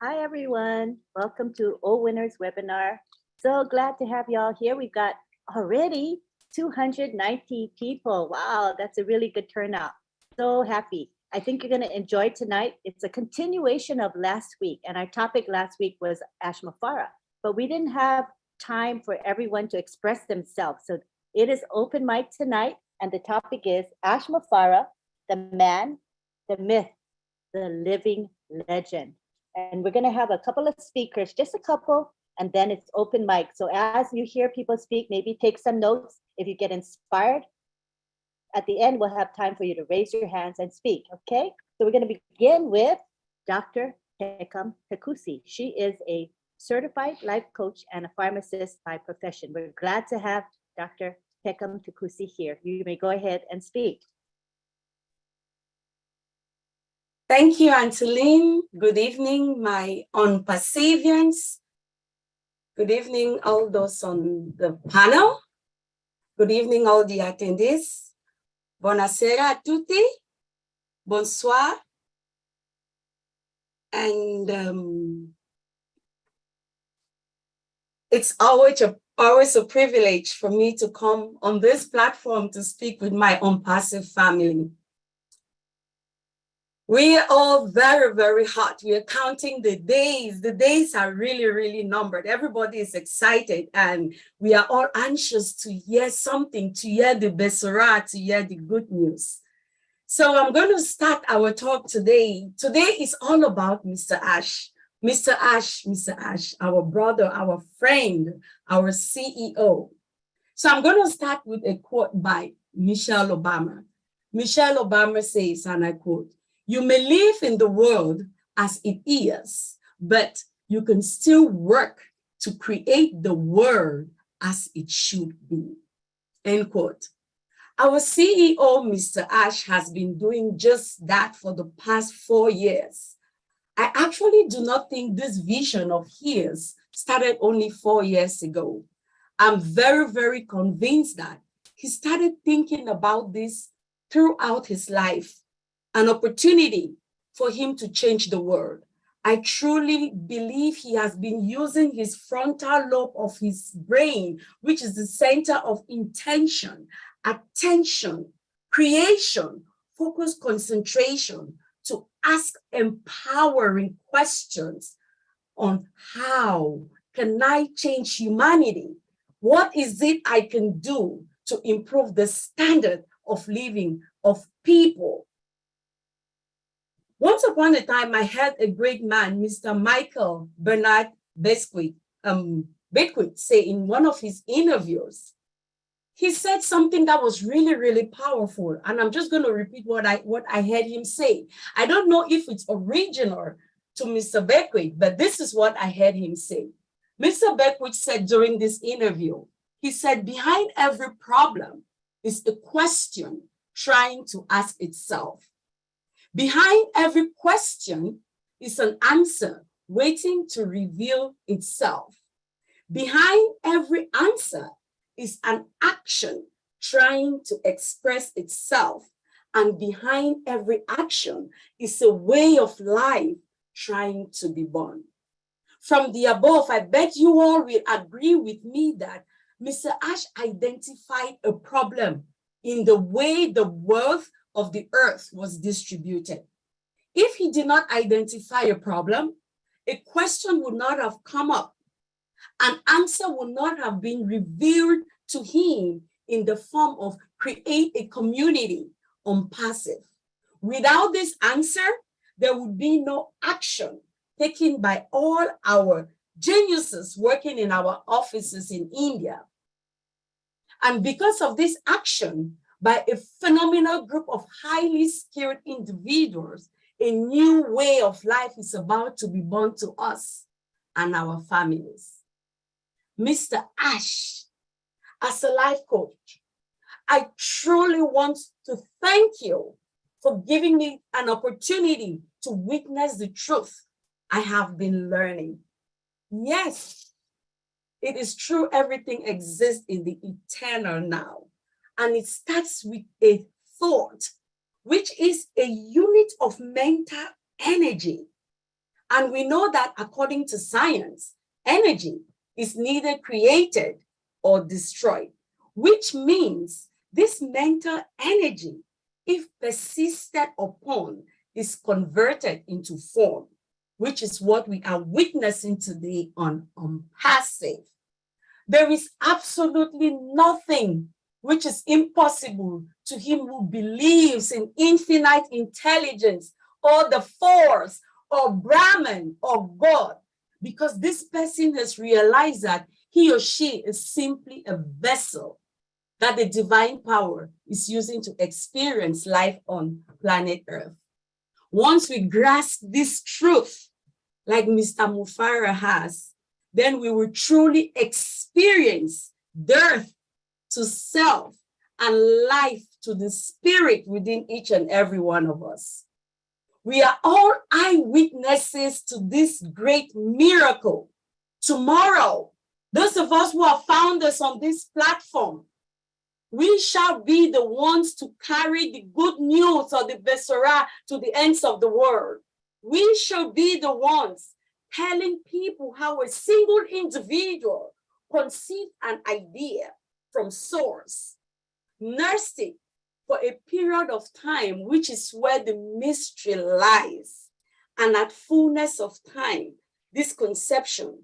Hi, everyone. Welcome to O-WINNERE's webinar. So glad to have you all here. We've got already 290 people. Wow, that's a really good turnout. So happy. I think you're going to enjoy tonight. It's a continuation of last week, and our topic last week was Ash Mufareh, but we didn't have time for everyone to express themselves. So it is open mic tonight, and the topic is Ash Mufareh, the man, the myth, the living legend. And we're going to have a couple of speakers, just a couple, and then it's open mic. So as you hear people speak, maybe take some notes. If you get inspired, at the end, we'll have time for you to raise your hands and speak, okay? So we're going to begin with Dr. Pekam Pekusi. She is a certified life coach and a pharmacist by profession. We're glad to have Dr. Pekam Pekusi here. You may go ahead and speak. Thank you, Angeline. Good evening, my ONPASSIVians. Good evening, all those on the panel. Good evening, all the attendees. Buonasera a tutti. Bonsoir. And it's always a privilege for me to come on this platform to speak with my ONPASSIVE family. We are all very, very hot. We are counting the days. The days are really, really numbered. Everybody is excited and we are all anxious to hear something, to hear the Besora, to hear the good news. So I'm going to start our talk today. Today is all about Mr. Ash. Mr. Ash, our brother, our friend, our CEO. So I'm going to start with a quote by Michelle Obama. Michelle Obama says, and I quote, "You may live in the world as it is, but you can still work to create the world as it should be." End quote. Our CEO, Mr. Ash, has been doing just that for the past 4 years. I actually do not think this vision of his started only 4 years ago. I'm very, very convinced that he started thinking about this throughout his life. An opportunity for him to change the world. I truly believe he has been using his frontal lobe of his brain, which is the center of intention, attention, creation, focus, concentration, to ask empowering questions on how can I change humanity? What is it I can do to improve the standard of living of people? Once upon a time, I heard a great man, Mr. Michael Bernard Beckwith, say in one of his interviews, he said something that was really, really powerful. And I'm just going to repeat what I heard him say. I don't know if it's original to Mr. Beckwith, but this is what I heard him say. Mr. Beckwith said during this interview, he said, behind every problem is the question trying to ask itself. Behind every question is an answer waiting to reveal itself. Behind every answer is an action trying to express itself. And behind every action is a way of life trying to be born. From the above, I bet you all will agree with me that Mr. Ash identified a problem in the way the wealth of the earth was distributed. If he did not identify a problem, a question would not have come up. An answer would not have been revealed to him in the form of create a community ONPASSIVE. Without this answer, there would be no action taken by all our geniuses working in our offices in India. And because of this action, by a phenomenal group of highly skilled individuals, a new way of life is about to be born to us and our families. Mr. Ash, as a life coach, I truly want to thank you for giving me an opportunity to witness the truth I have been learning. Yes, it is true, everything exists in the eternal now. And it starts with a thought, which is a unit of mental energy. And we know that according to science, energy is neither created or destroyed, which means this mental energy, if persisted upon, is converted into form, which is what we are witnessing today on ONPASSIVE. There is absolutely nothing which is impossible to him who believes in infinite intelligence or the force or Brahman or God, because this person has realized that he or she is simply a vessel that the divine power is using to experience life on planet Earth. Once we grasp this truth, like Mr. Mufareh has, then we will truly experience death to self and life to the spirit within each and every one of us. We are all eyewitnesses to this great miracle. Tomorrow, those of us who are founders on this platform, we shall be the ones to carry the good news or the Besora to the ends of the world. We shall be the ones telling people how a single individual conceived an idea from source, nursed it for a period of time, which is where the mystery lies. And at fullness of time, this conception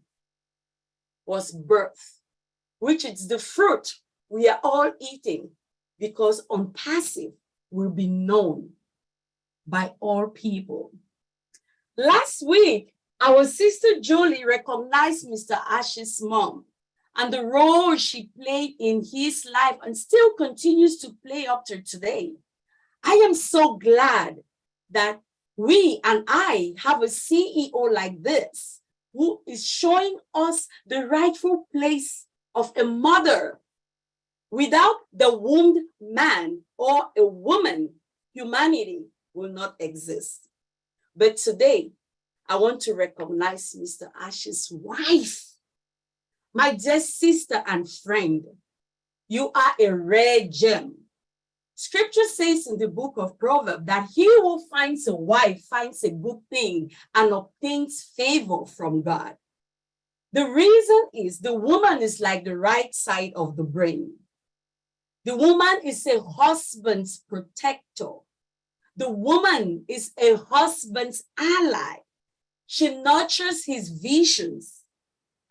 was birth, which is the fruit we are all eating, because ONPASSIVE will be known by all people. Last week, our sister Jolie recognized Mr. Ash's mom and the role she played in his life and still continues to play up to today. I am so glad that we and I have a CEO like this who is showing us the rightful place of a mother. Without the wombed man or a woman, humanity will not exist. But today, I want to recognize Mr. Ash's wife. My dear sister and friend, you are a rare gem. Scripture says in the book of Proverbs that he who finds a wife finds a good thing and obtains favor from God. The reason is the woman is like the right side of the brain. The woman is a husband's protector. The woman is a husband's ally. She nurtures his visions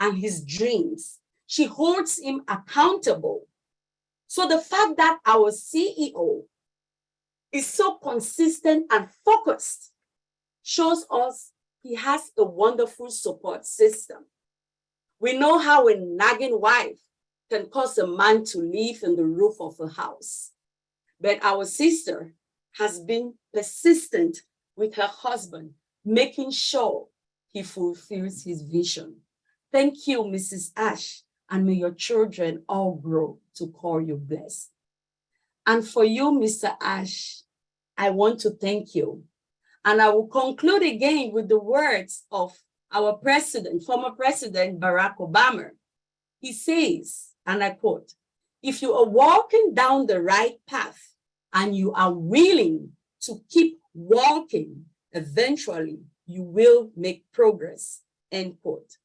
and his dreams. She holds him accountable. So the fact that our CEO is so consistent and focused shows us he has a wonderful support system. We know how a nagging wife can cause a man to live in the roof of a house. But our sister has been persistent with her husband, making sure he fulfills his vision. Thank you, Mrs. Ash, and may your children all grow to call you blessed. And for you, Mr. Ash, I want to thank you. And I will conclude again with the words of our president, former President Barack Obama. He says, and I quote, "If you are walking down the right path and you are willing to keep walking, eventually you will make progress," end quote.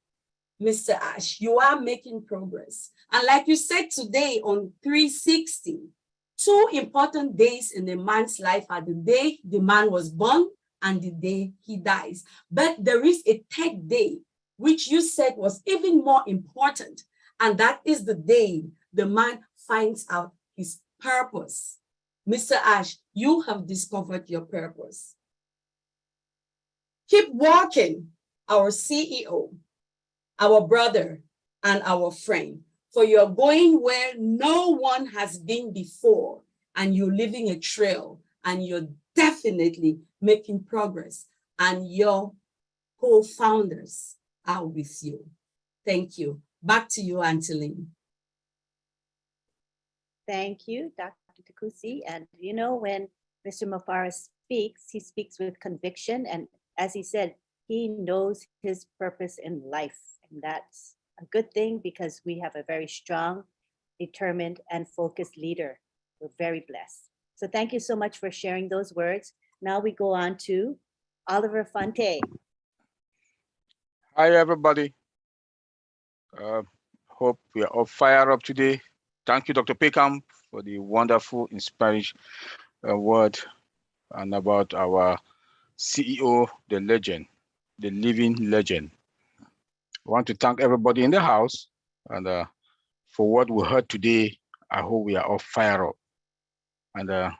Mr. Ash, you are making progress. And like you said today on 360, 2 important days in a man's life are the day the man was born and the day he dies. But there is a 3rd day, which you said was even more important. And that is the day the man finds out his purpose. Mr. Ash, you have discovered your purpose. Keep walking, our CEO, our brother, and our friend, for you're going where no one has been before, and you're leaving a trail, and you're definitely making progress, and your co-founders are with you. Thank you. Back to you, Auntie Lynn. Thank you, Dr. Takusi. And you know, when Mr. Mufareh speaks, he speaks with conviction. And as he said, he knows his purpose in life. And that's a good thing because we have a very strong, determined, and focused leader. We're very blessed. So thank you so much for sharing those words. Now we go on to Oliver Fonte. Hi, everybody. Hope we are all fired up today. Thank you, Dr. Peckham, for the wonderful, inspiring word and about our CEO, the legend, the living legend. I want to thank everybody in the house and for what we heard today. I hope we are all fired up. And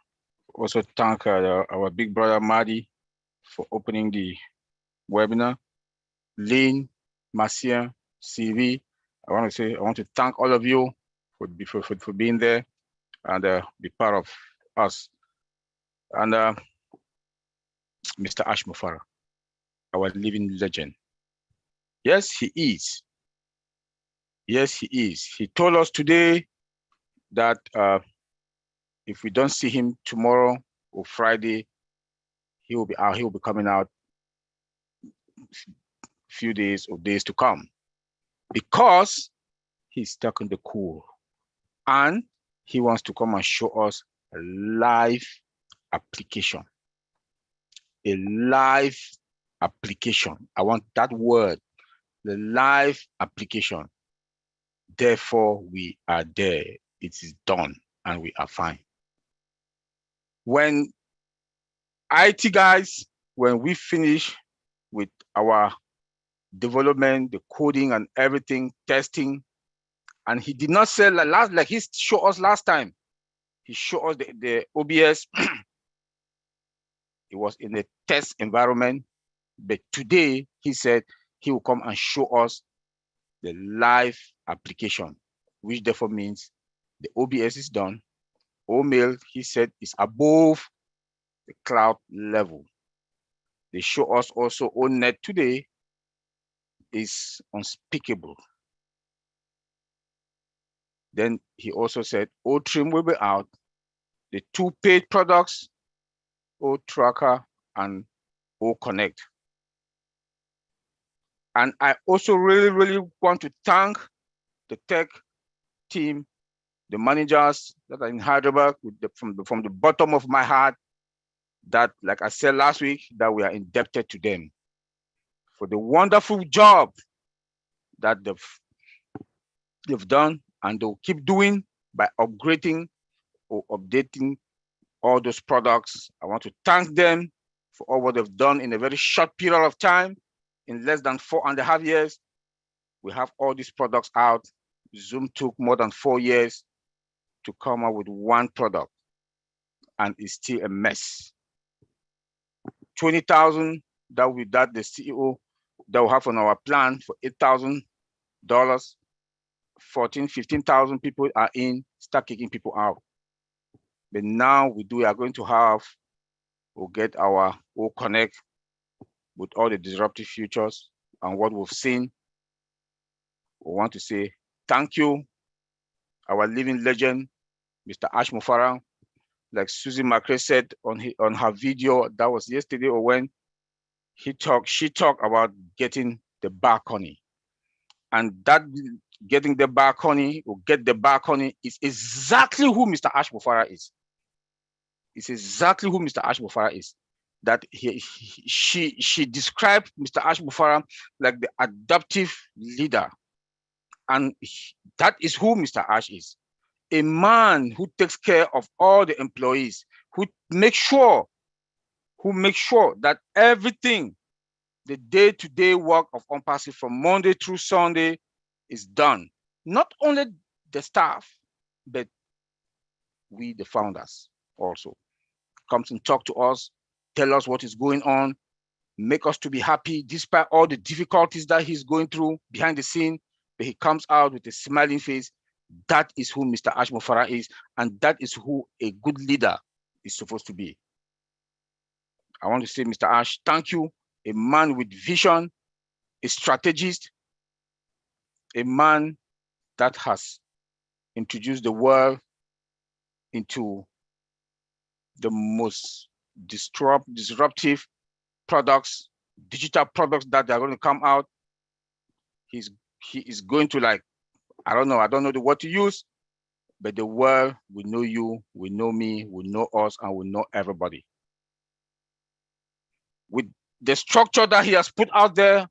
also thank our big brother, Madi, for opening the webinar. Lynn, Marcia, CV, I want to thank all of you for being there and be part of us. And Mr. Ash Mufareh, our living legend. Yes, he is. Yes, he is. He told us today that if we don't see him tomorrow or Friday, he will be out. He will be coming out few days or days to come because he's stuck in the cool and he wants to come and show us a live application. A live application. I want that word, the live application. Therefore, we are there. It is done and we are fine. When IT guys, when we finish with our development, the coding and everything, testing, and he did not say like he showed us last time. He showed us the OBS. It was in a test environment, but today he said he will come and show us the live application, which therefore means the OBS is done. OMail, he said, is above the cloud level. They show us also ONET today is unspeakable. Then he also said O-Trim will be out. The two paid products, O-Tracker and O-Connect. And I also really want to thank the tech team, the managers that are in Hyderabad from the bottom of my heart, that, like I said last week, that we are indebted to them for the wonderful job that they've done and they'll keep doing by upgrading or updating all those products. I want to thank them for all what they've done in a very short period of time. In less than 4.5 years, we have all these products out. Zoom took more than 4 years to come up with one product, and it's still a mess. 20,000 that the CEO that we have on our plan for $8,000, 14, 15,000 people are in, start kicking people out. But now we are going to have, we'll get our O-Connect with all the disruptive features and what we've seen. We want to say thank you, our living legend, Mr. Ash Mufareh. Like Susie McRae said on her video, that was yesterday or when she talked about getting the balcony. And that getting the balcony or get the balcony is exactly who Mr. Ash Mufareh is. It's exactly who Mr. Ash Mufareh is. That she described Mr. Ash Mufareh like the adaptive leader. And that is who Mr. Ash is. A man who takes care of all the employees, who makes sure that everything, the day-to-day work of ONPASSIVE from Monday through Sunday is done. Not only the staff, but we, the founders, also. Comes and talk to us, tell us what is going on, make us to be happy despite all the difficulties that he's going through behind the scene, but he comes out with a smiling face. That is who Mr. Ash Mufareh is, and that is who a good leader is supposed to be. I want to say, Mr. Ash, thank you. A man with vision, a strategist, a man that has introduced the world into the most disruptive products, digital products that are going to come out. He is going to, like, I don't know the word to use, but the world will know you, will know me, will know us, and will know everybody. With the structure that he has put out there,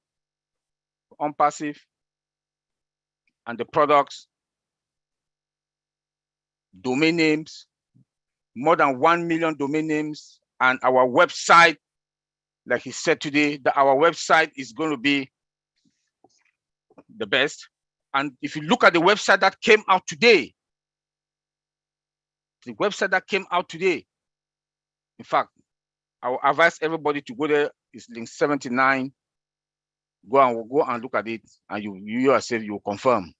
ONPASSIVE and the products, domain names, more than 1 million domain names, and our website, like he said today, that our website is going to be the best. And if you look at the website that came out today, in fact, I will advise everybody to go there. It's link 79. Go and look at it, and you yourself, you will confirm.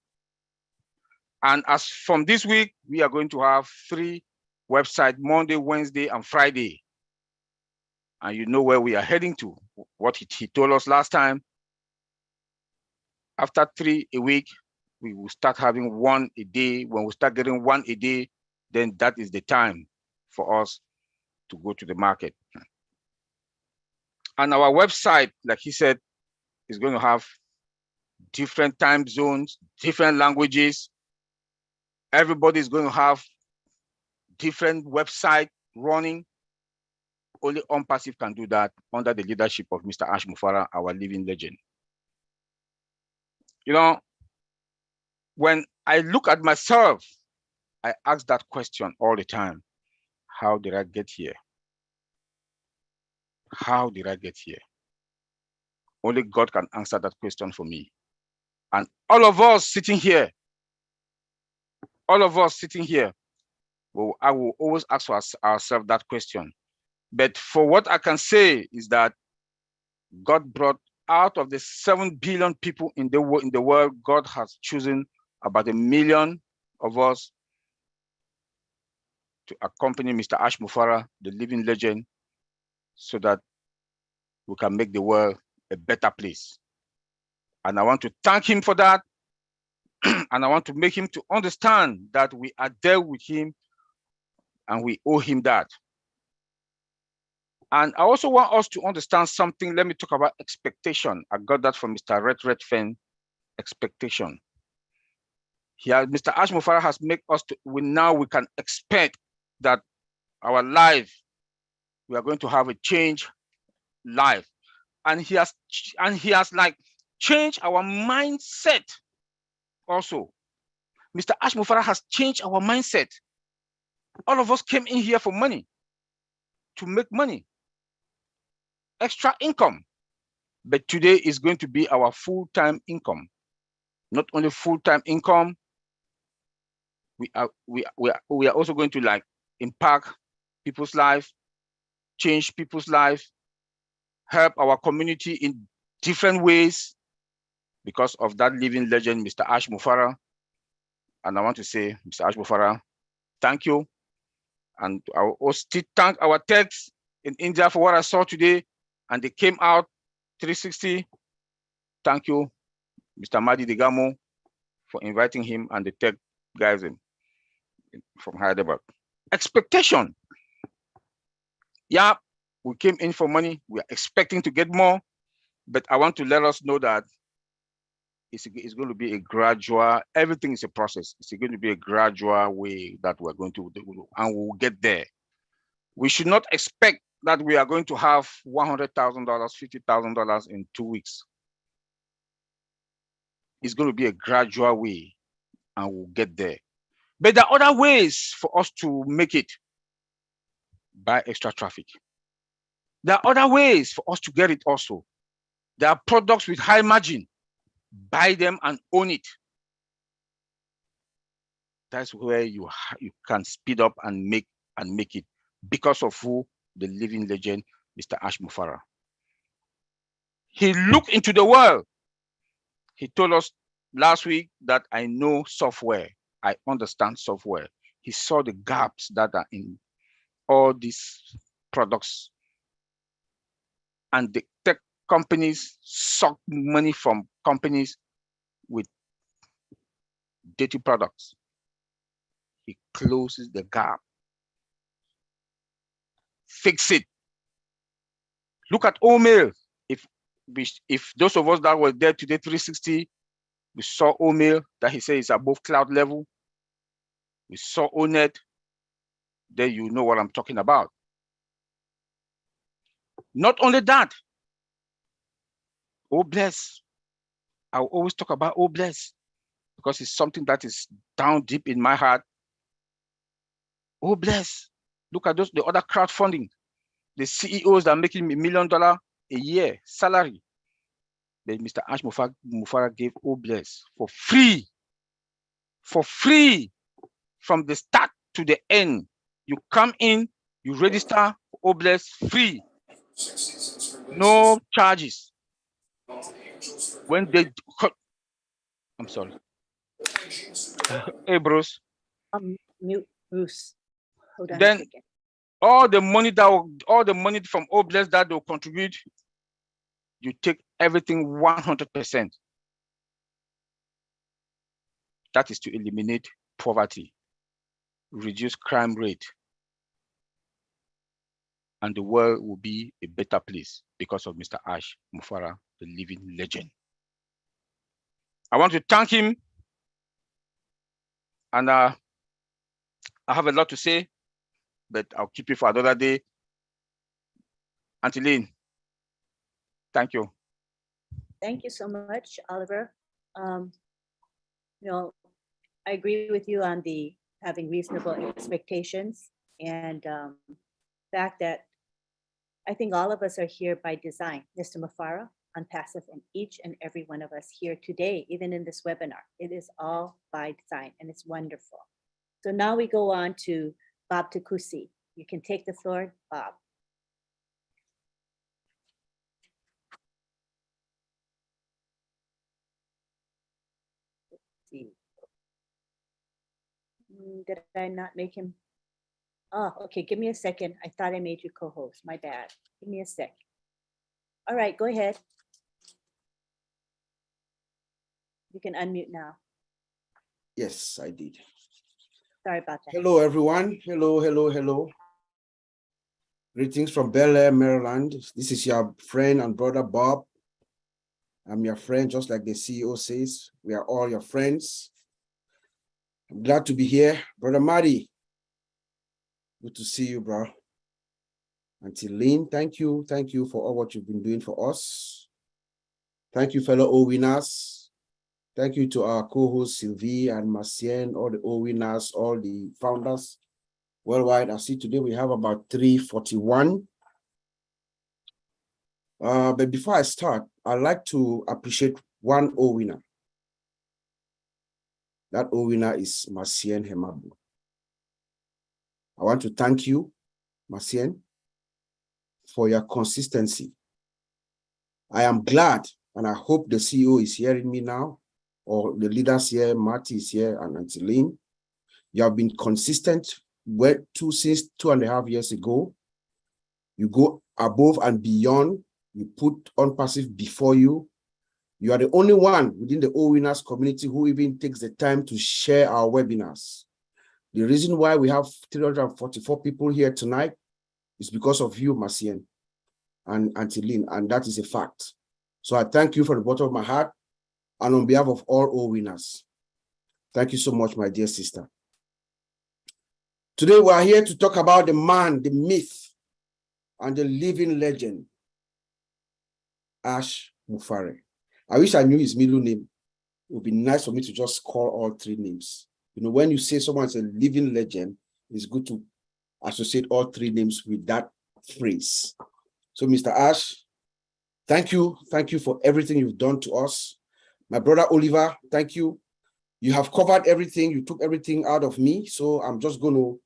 And as from this week, we are going to have 3 websites, Monday, Wednesday, and Friday. And you know where we are heading to, what he told us last time. After 3 a week, we will start having 1 a day. When we start getting 1 a day, then that is the time for us to go to the market. And our website, like he said, is going to have different time zones, different languages. Everybody is going to have different website running. Only ONPASSIVE can do that under the leadership of Mr. Ash Mufareh, our living legend. You know, when I look at myself, I ask that question all the time. How did I get here? How did I get here? Only God can answer that question for me. And all of us sitting here, well, I will always ask ourselves that question. But for what I can say is that God brought out of the 7 billion people in the world, God has chosen about 1 million of us to accompany Mr. Ash Mufareh, the living legend, so that we can make the world a better place. And I want to thank him for that. And I want to make him to understand that we are there with him and we owe him that. And I also want us to understand something. Let me talk about expectation. I got that from Mr. Redfern, expectation. Here, Mr. Ash Mufareh has made us to, now we can expect that our life, we are going to have a change life. And he has like changed our mindset also. Mr. Ash Mufareh has changed our mindset. All of us came in here for money, to make money, extra income. But today is going to be our full-time income. Not only full-time income, we are also going to like impact people's life, change people's life, help our community in different ways because of that living legend, Mr. Ash Mufareh. And I want to say, Mr. Ash Mufareh, thank you. And I will also thank our techs in India for what I saw today. And they came out 360. Thank you, Mr. Madi Digamo, for inviting him and the tech guys from Hyderabad. Expectation. Yeah, we came in for money. We are expecting to get more. But I want to let us know that it's going to be a gradual, everything is a process. It's going to be a gradual way that we're going to do, and we'll get there. We should not expect that we are going to have $100,000, $50,000 in 2 weeks. It's going to be a gradual way, and we'll get there. But there are other ways for us to make it. Buy extra traffic. There are other ways for us to get it also. There are products with high margin. Buy them and own it. That's where you can speed up and make it because of who? The living legend, Mr. Ash Mufareh. He looked into the world. He told us last week that I know software. I understand software. He saw the gaps that are in all these products. And the tech companies suck money from companies with dirty products. He closes the gap. Fix it. Look at O-Mail. If those of us that were there today, 360, we saw O-Mail that he said is above cloud level. We saw O-Net. Then you know what I'm talking about. Not only that, oh bless, I'll always talk about O-Bless because it's something that is down deep in my heart. O-Bless. Look at the other crowdfunding. The CEOs that are making $1 million a year salary. But Mr. Ash Mufareh gave O-Bless for free. For free. From the start to the end. You come in, you register O-Bless free. No charges. When they, I'm sorry. Hey, Bruce. Mute Bruce. Hold on Then a second. all the money from O-Bless that they'll contribute, you take everything 100%. That is to eliminate poverty, reduce crime rate, and the world will be a better place because of Mr. Ash Mufareh, the living legend. I want to thank him, and I have a lot to say, but I'll keep it for another day. Auntie Lynn, thank you. Thank you so much, Oliver. I agree with you on the having reasonable expectations and fact that I think all of us are here by design. Mr. Mufareh, ONPASSIVE, and each and every one of us here today, even in this webinar, it is all by design and it's wonderful. So now we go on to Bob Takusi. You can take the floor, Bob. Did I not make him? Oh, okay. Give me a second. I thought I made you co-host. My bad. Give me a sec. All right, go ahead. You can unmute now. Yes, I did. Sorry about that. Hello, everyone. Hello. Greetings from Bel Air, Maryland. This is your friend and brother, Bob. I'm your friend, just like the CEO says. We are all your friends. I'm glad to be here. Brother Marty, good to see you, bro. Auntie Lynn, thank you. Thank you for all what you've been doing for us. Thank you, fellow O-Winners. Thank you to our co-hosts, Sylvie and Macien, all the O-Winners, all the founders worldwide. I see today we have about 341. But before I start, I'd like to appreciate one O-Winner. That O-Winner is Macien Hemabu. I want to thank you, Macien, for your consistency. I am glad, and I hope the CEO is hearing me now, or the leaders here, Marty is here, and Auntie Lynn. You have been consistent since 2.5 years ago. You go above and beyond. You put ONPASSIVE before you. You are the only one within the O-Winners community who even takes the time to share our webinars. The reason why we have 344 people here tonight is because of you, Macien and Auntie Lynn, and that is a fact. So I thank you from the bottom of my heart and on behalf of all O-Winners. Thank you so much, my dear sister. Today we are here to talk about the man, the myth, and the living legend, Ash Mufareh. I wish I knew his middle name. It would be nice for me to just call all three names. You know, when you say someone's a living legend, it's good to associate all three names with that phrase. So, Mr. Ash, thank you. Thank you for everything you've done to us. My brother Oliver, thank you. You have covered everything. You took everything out of me. So I'm just going to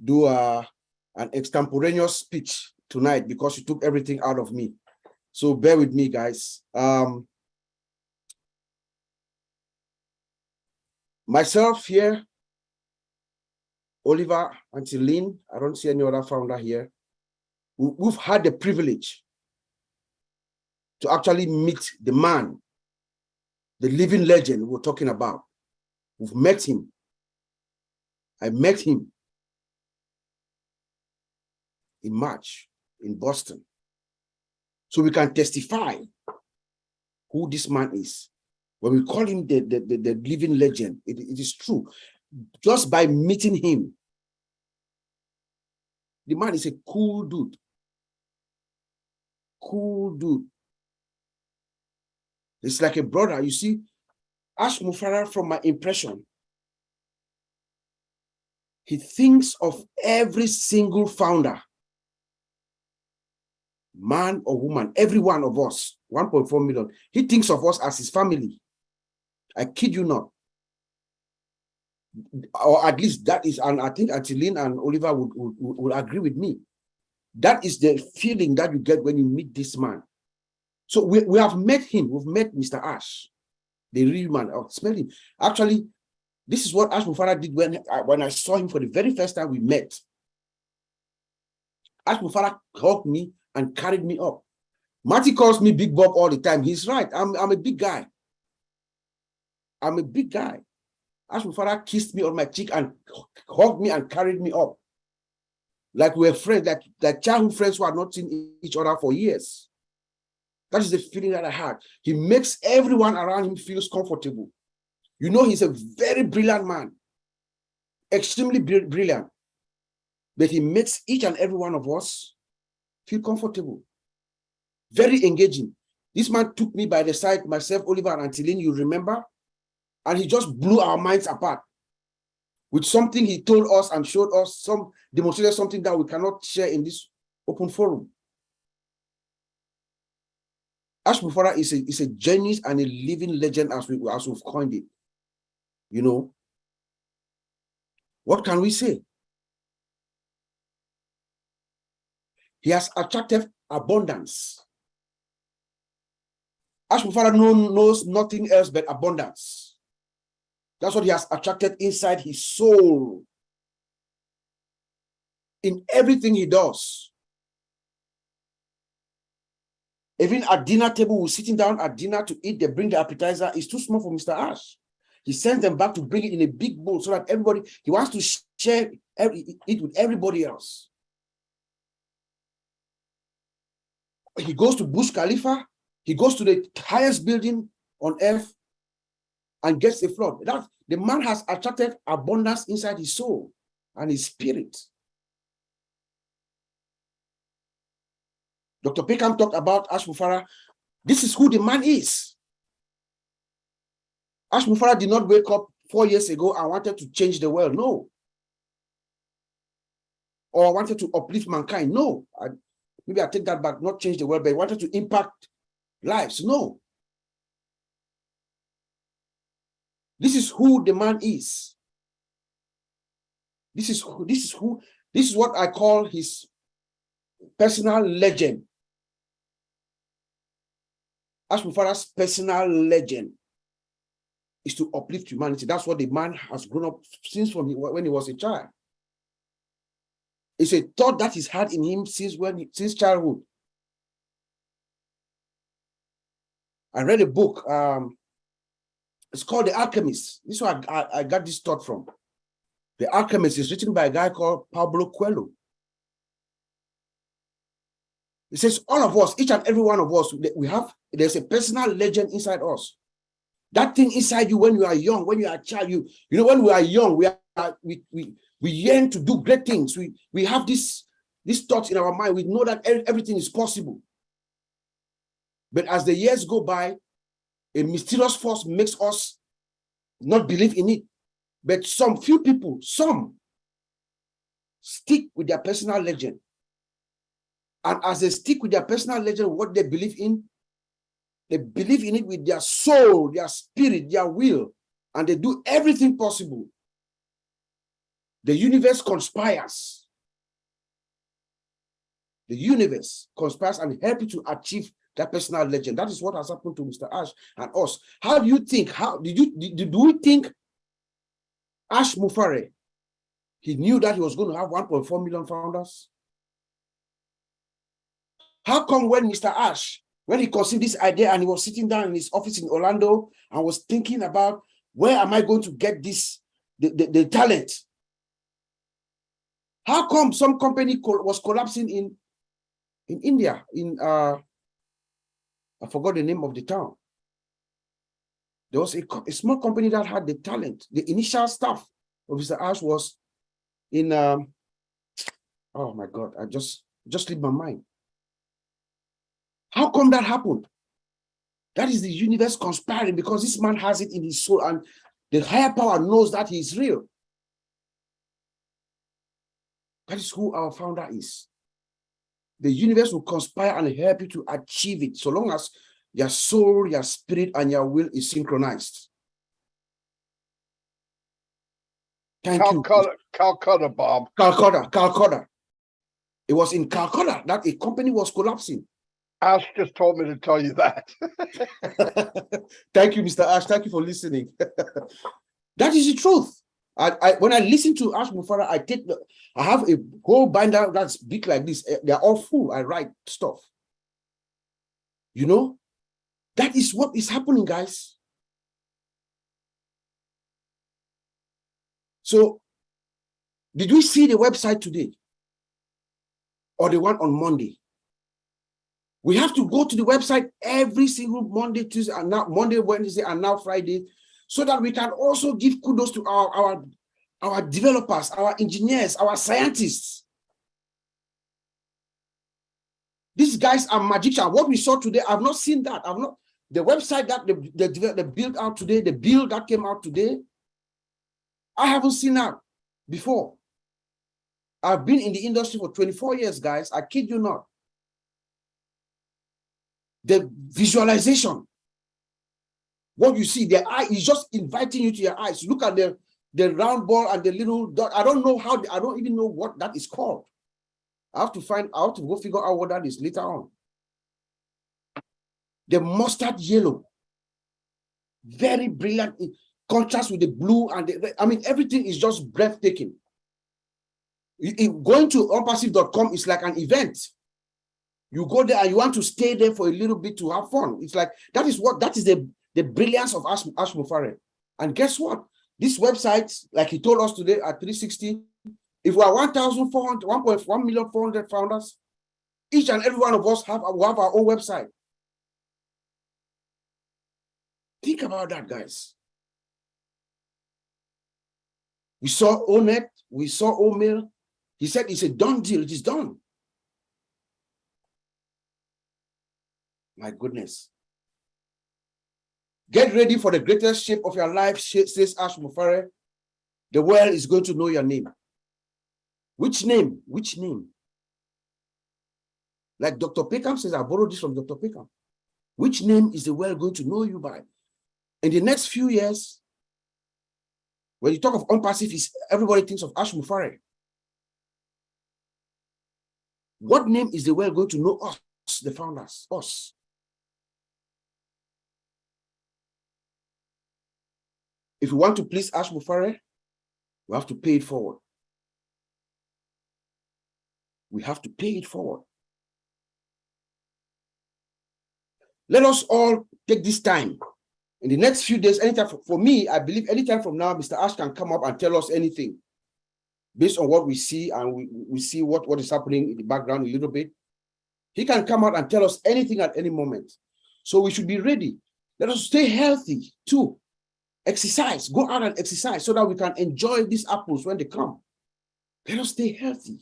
do an extemporaneous speech tonight because you took everything out of me. So bear with me, guys. Myself here, Oliver, Auntie Lynn, I don't see any other founder here. We've had the privilege to actually meet the man, the living legend we're talking about. We've met him. I met him in March in Boston. So we can testify who this man is. When we call him the living legend, it is true. Just by meeting him, the man is a cool dude. Cool dude. It's like a brother. You see, Ash Mufareh, from my impression, he thinks of every single founder, man or woman, every one of us, 1.4 million. He thinks of us as his family. I kid you not. Or at least that is, and I think Attain and Oliver would agree with me. That is the feeling that you get when you meet this man. So we have met him. We've met Mr. Ash, the real man. I've smelled him. Actually, this is what Ash Mufareh did when I saw him for the very first time we met. Ash Mufareh hugged me and carried me up. Marty calls me Big Bob all the time. He's right. I'm a big guy. I'm a big guy. Ash Mufareh kissed me on my cheek and hugged me and carried me up. Like we're friends, like childhood friends who have not seen each other for years. That is the feeling that I had. He makes everyone around him feel comfortable. You know, he's a very brilliant man, extremely brilliant, but he makes each and every one of us feel comfortable, very engaging. This man took me by the side, myself, Oliver, and Attain, you remember? And he just blew our minds apart with something he told us and showed us, demonstrated something that we cannot share in this open forum. Ash Mufareh is a genius and a living legend as we've coined it. You know, what can we say? He has attracted abundance. Ash Mufareh knows nothing else but abundance. That's what he has attracted inside his soul. In everything he does. Even at dinner table, we're sitting down at dinner to eat, they bring the appetizer. It's too small for Mr. Ash. He sends them back to bring it in a big bowl so that everybody, he wants to share it with everybody else. He goes to Burj Khalifa, he goes to the highest building on earth and gets a flood. The man has attracted abundance inside his soul and his spirit. Dr. Peckham talked about Ash Mufareh. This is who the man is. Ash Mufareh did not wake up 4 years ago and wanted to change the world. No. Or wanted to uplift mankind. No. Maybe I take that back, not change the world, but he wanted to impact lives. No. This is who the man is. This is what I call his personal legend. Ash Mufareh's personal legend is to uplift humanity. That's what the man has grown up since when he was a child. It's a thought that he's had in him since childhood. I read a book. It's called The Alchemist. This is where I got this thought from. The Alchemist is written by a guy called Pablo Coelho. It says all of us, each and every one of us, there's a personal legend inside us. That thing inside you when you are young, when you are a child, you know, when we are young, we yearn to do great things. We have this thought in our mind. We know that everything is possible. But as the years go by, a mysterious force makes us not believe in it. But some few people, stick with their personal legend. And as they stick with their personal legend, what they believe in it with their soul, their spirit, their will, and they do everything possible. The universe conspires. The universe conspires and helps you to achieve that personal legend. That is what has happened to Mr. Ash and us. How do you think? Do we think Ash Mufareh, he knew that he was going to have 1.4 million founders? How come when Mr. Ash, when he conceived this idea and he was sitting down in his office in Orlando and was thinking about where am I going to get the talent? How come some company was collapsing in India, I forgot the name of the town. There was a small company that had the talent. The initial staff of Mr. Ash was in, oh my God, I just slipped my mind. How come that happened? That is the universe conspiring because this man has it in his soul and the higher power knows that he is real. That is who our founder is. The universe will conspire and help you to achieve it so long as your soul, your spirit, and your will is synchronized. Thank you. Calcutta, Bob. Calcutta. It was in Calcutta that a company was collapsing. Ash just told me to tell you that. Thank you, Mr. Ash. Thank you for listening. That is the truth. When I listen to Ash Mufareh, I have a whole binder that's big like this. They're all full. I write stuff. You know, that is what is happening, guys. So, did we see the website today? Or the one on Monday? We have to go to the website every single Monday, Tuesday, and now Monday, Wednesday, and now Friday, so that we can also give kudos to our developers, our engineers, our scientists. These guys are magicians. What we saw today, I've not seen that. The website that they built out today, the build that came out today, I haven't seen that before. I've been in the industry for 24 years, guys. I kid you not. The visualization, what you see, the eye is just inviting you to your eyes. Look at the round ball and the little dot. I don't know how, I don't even know what that is called. I have to go figure out what that is later on. The mustard yellow, very brilliant, in contrast with the blue and I mean, everything is just breathtaking. Going to ONPASSIVE.com is like an event. You go there and you want to stay there for a little bit to have fun. It's like, that is the brilliance of Ash Mufareh. And guess what? This website, like he told us today at 360, if we are 1.4 founders, each and every one of us have our own website. Think about that, guys. We saw ONET, we saw OMIL. He said it's a done deal, it is done. My goodness. Get ready for the greatest shape of your life, says Ash Mufareh. The world is going to know your name. Which name? Which name? Like Dr. Peckham says, I borrowed this from Dr. Peckham. Which name is the world going to know you by? In the next few years, when you talk of ONPASSIVE, everybody thinks of Ash Mufareh. What name is the world going to know us, the founders, us? If we want to please Ash Mufareh, we have to pay it forward. We have to pay it forward. Let us all take this time. In the next few days, anytime for me, I believe anytime from now, Mr. Ash can come up and tell us anything based on what we see, and we see what is happening in the background a little bit. He can come out and tell us anything at any moment. So we should be ready. Let us stay healthy too. Exercise, go out and exercise so that we can enjoy these apples when they come. Let us stay healthy.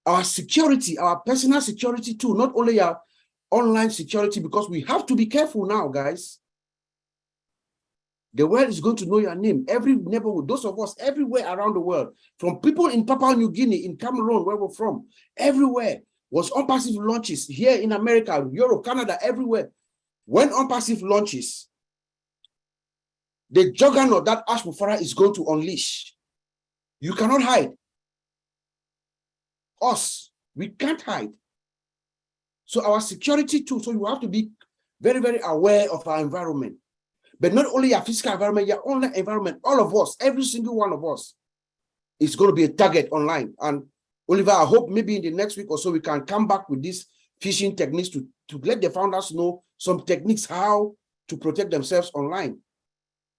Our security, our personal security too, not only our online security, because we have to be careful now, guys. The world is going to know your name. Every neighborhood, those of us everywhere around the world, from people in Papua New Guinea, in Cameroon, where we're from, everywhere was ONPASSIVE launches here in America, Europe, Canada, everywhere. When ONPASSIVE launches, the juggernaut that Ash Mufareh is going to unleash, you cannot hide. Us, we can't hide. So our security too, so you have to be very, very aware of our environment. But not only your physical environment, your online environment, all of us, every single one of us is going to be a target online. And Oliver, I hope maybe in the next week or so, we can come back with these phishing techniques to let the founders know some techniques, how to protect themselves online.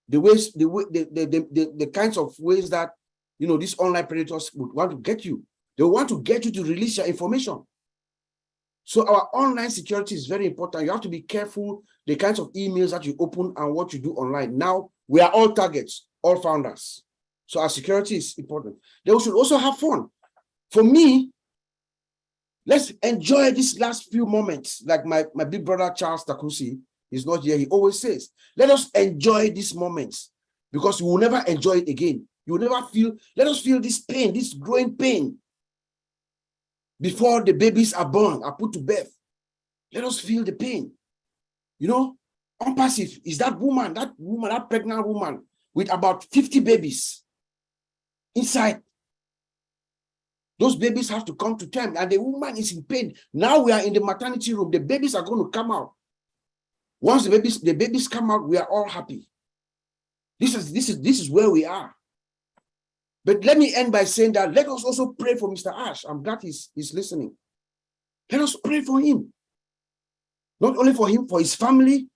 The kinds of ways that, you know, these online predators would want to get you. They want to get you to release your information. So our online security is very important. You have to be careful the kinds of emails that you open and what you do online. Now, we are all targets, all founders. So our security is important. Then we should also have fun. For me, Let's enjoy these last few moments. Like my big brother, Charles Takusi, is not here. He always says, let us enjoy these moments because we will never enjoy it again. You will never feel, let us feel this pain, this growing pain before the babies are born, are put to birth. Let us feel the pain. You know, ONPASSIVE is that pregnant woman with about 50 babies inside. Those babies have to come to term, and the woman is in pain. Now we are in the maternity room. The babies are going to come out. Once the babies come out, we are all happy. This is where we are. But let me end by saying that let us also pray for Mr. Ash. I'm glad he's listening. Let us pray for him. Not only for him, for his family,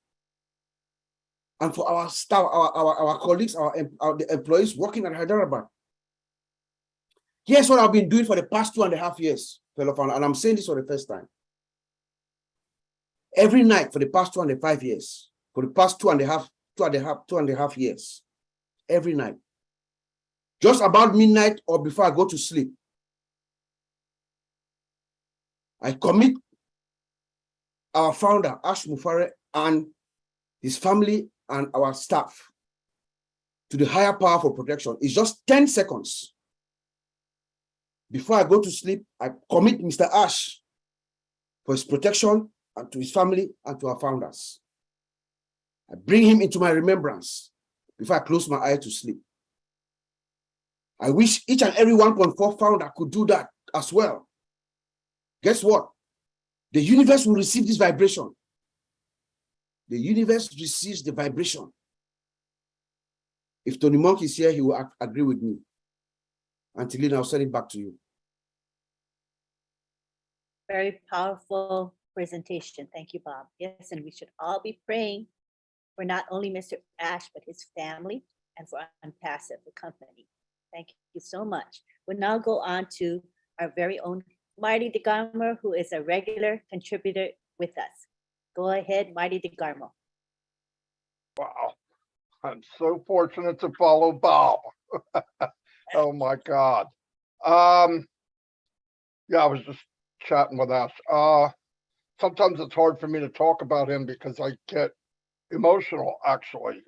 and for our staff, our colleagues, the employees working at Hyderabad. Here's what I've been doing for the past 2.5 years, fellow founder, and I'm saying this for the first time. Every night for the past 2.5 years, for the past two and a half years, every night, just about midnight or before I go to sleep, I commit our founder, Ash Mufareh, and his family and our staff to the higher power for protection. It's just 10 seconds. Before I go to sleep, I commit Mr. Ash for his protection and to his family and to our founders. I bring him into my remembrance before I close my eye to sleep. I wish each and every 1.4 founder could do that as well. Guess what? The universe will receive this vibration. The universe receives the vibration. If Tony Monk is here, he will agree with me. Until then, I'll send it back to you. Very powerful presentation. Thank you, Bob. Yes, and we should all be praying for not only Mr. Ash, but his family and for ONPASSIVE, the company. Thank you so much. We'll now go on to our very own Marty DeGarmo, who is a regular contributor with us. Go ahead, Marty DeGarmo. Wow. I'm so fortunate to follow Bob. Oh my God. Yeah, I was just chatting with Ash. Sometimes it's hard for me to talk about him because I get emotional, actually.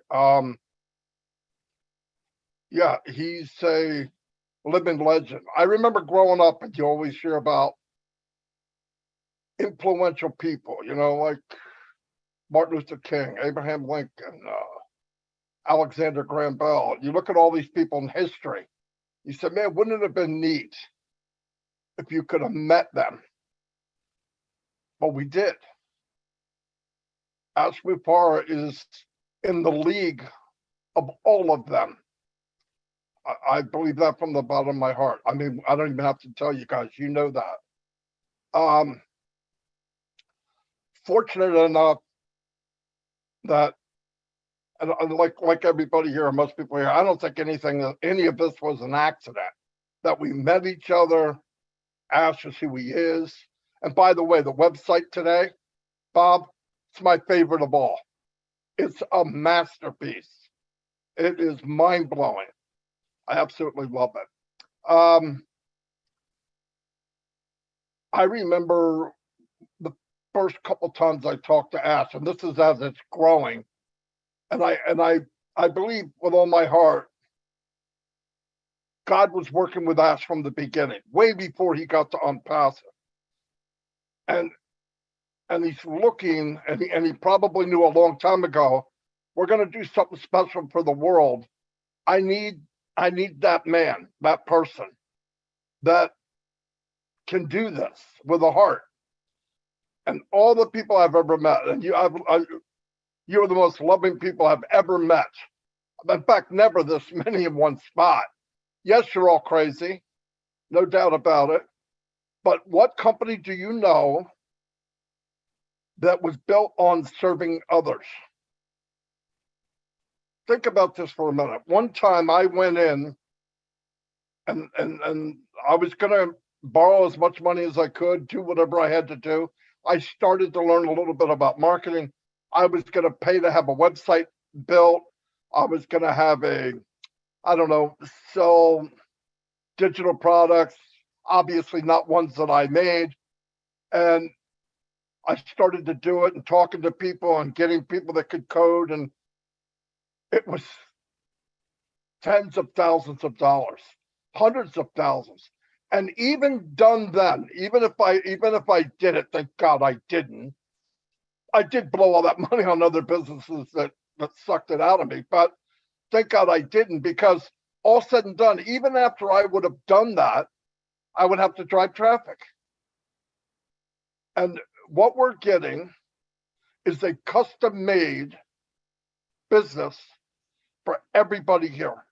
Yeah, he's a living legend. I remember growing up and you always hear about influential people, you know, like Martin Luther King, Abraham Lincoln, Alexander Graham Bell. You look at all these people in history, you said, man, wouldn't it have been neat if you could have met them? But we did. Ash Mufareh is in the league of all of them. I believe that from the bottom of my heart. I mean, I don't even have to tell you guys, you know that. Fortunate enough that, and like everybody here, most people here, I don't think any of this was an accident. That we met each other, Ash is who he is. And by the way, the website today, Bob, it's my favorite of all. It's a masterpiece. It is mind-blowing. I absolutely love it. I remember the first couple times I talked to Ash, and this is as it's growing. And I believe with all my heart, God was working with Ash from the beginning, way before he got to ONPASSIVE. And he's looking, and he probably knew a long time ago, we're going to do something special for the world. I need that man, that person that can do this with a heart. And all the people I've ever met, and you're the most loving people I've ever met. In fact, never this many in one spot. Yes, you're all crazy, no doubt about it. But what company do you know that was built on serving others? Think about this for a minute. One time I went in and I was going to borrow as much money as I could, do whatever I had to do. I started to learn a little bit about marketing. I was going to pay to have a website built. I was going to have sell digital products, obviously not ones that I made, And I started to do it and talking to people and getting people that could code. And it was tens of thousands of dollars, hundreds of thousands. And even done then, even if I did it, thank God I didn't. I did blow all that money on other businesses that sucked it out of me, but thank God I didn't, because all said and done, even after I would have done that, I would have to drive traffic. And what we're getting is a custom-made business for everybody here.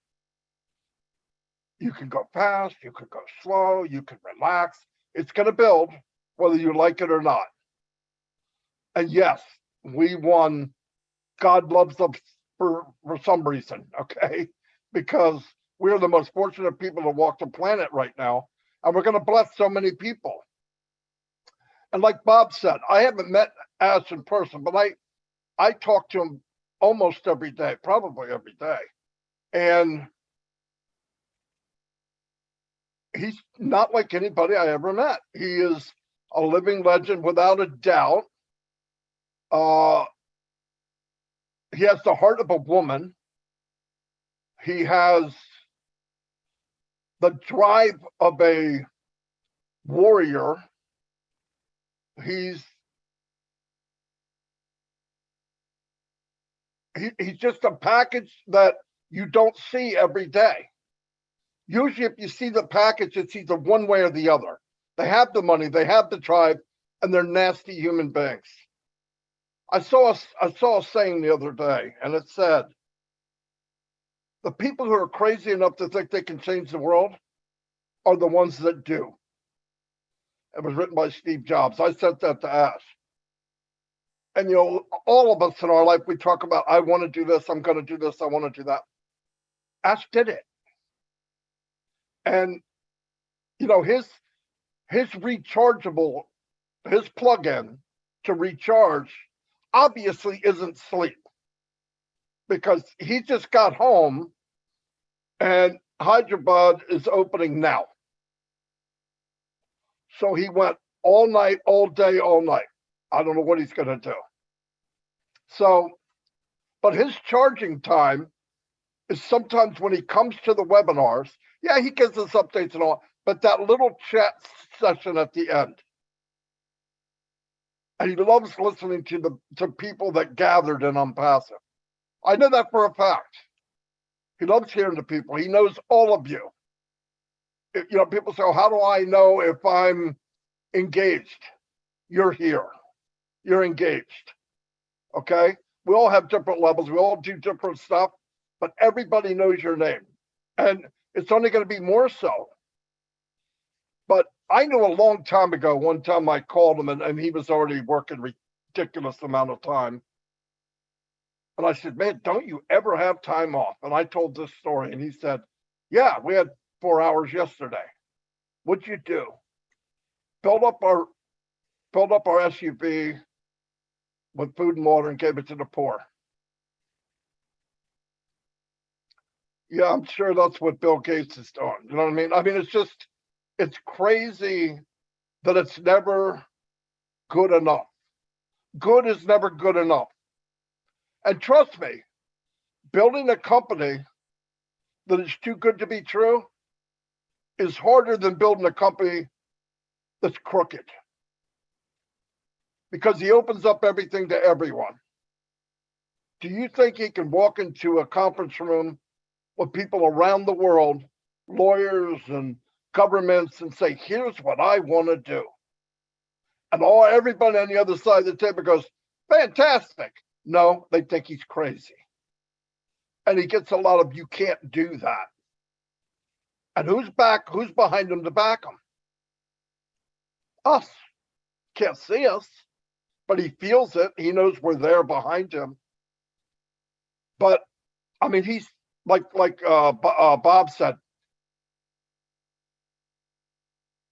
You can go fast, you can go slow, you can relax. It's going to build whether you like it or not. And yes, we won. God loves us for some reason, okay? Because we're the most fortunate people to walk the planet right now, and we're going to bless so many people. And like Bob said, I haven't met Ash in person, but I talk to him almost every day, probably every day. And he's not like anybody I ever met. He is a living legend without a doubt. He has the heart of a woman. He has the drive of a warrior. He's just a package that you don't see every day. Usually if you see the package, it's either one way or the other. They have the money, they have the drive, and they're nasty human beings. I saw a saying the other day, and it said, the people who are crazy enough to think they can change the world are the ones that do. It was written by Steve Jobs. I sent that to Ash. And, all of us in our life, we talk about, I want to do this, I'm going to do this, I want to do that. Ash did it. And, his rechargeable, his plug-in to recharge obviously isn't sleep, because he just got home and Hyderabad is opening now. So he went all night, all day, all night. I don't know what he's going to do. So, but his charging time is sometimes when he comes to the webinars, yeah, he gives us updates and all, but that little chat session at the end. And he loves listening to people that gathered in ONPASSIVE. I know that for a fact. He loves hearing to people. He knows all of you. People say, oh, how do I know if I'm engaged? You're here. You're engaged. Okay? We all have different levels. We all do different stuff, but everybody knows your name. And it's only going to be more so. But I knew a long time ago, one time I called him and he was already working ridiculous amount of time. And I said, man, don't you ever have time off? And I told this story and he said, yeah, we had 4 hours yesterday. What'd you do? Filled up our SUV with food and water and gave it to the poor. Yeah, I'm sure that's what Bill Gates is doing. You know what I mean? I mean, it's crazy that it's never good enough. Good is never good enough. And trust me, building a company that is too good to be true is harder than building a company that's crooked. Because he opens up everything to everyone. Do you think he can walk into a conference room with people around the world, lawyers and governments, and say, here's what I want to do? And everybody on the other side of the table goes, fantastic. No, they think he's crazy. And he gets a lot of, you can't do that. And who's behind him to back him? Us. Can't see us, but he feels it. He knows we're there behind him. But I mean, he's like Bob said,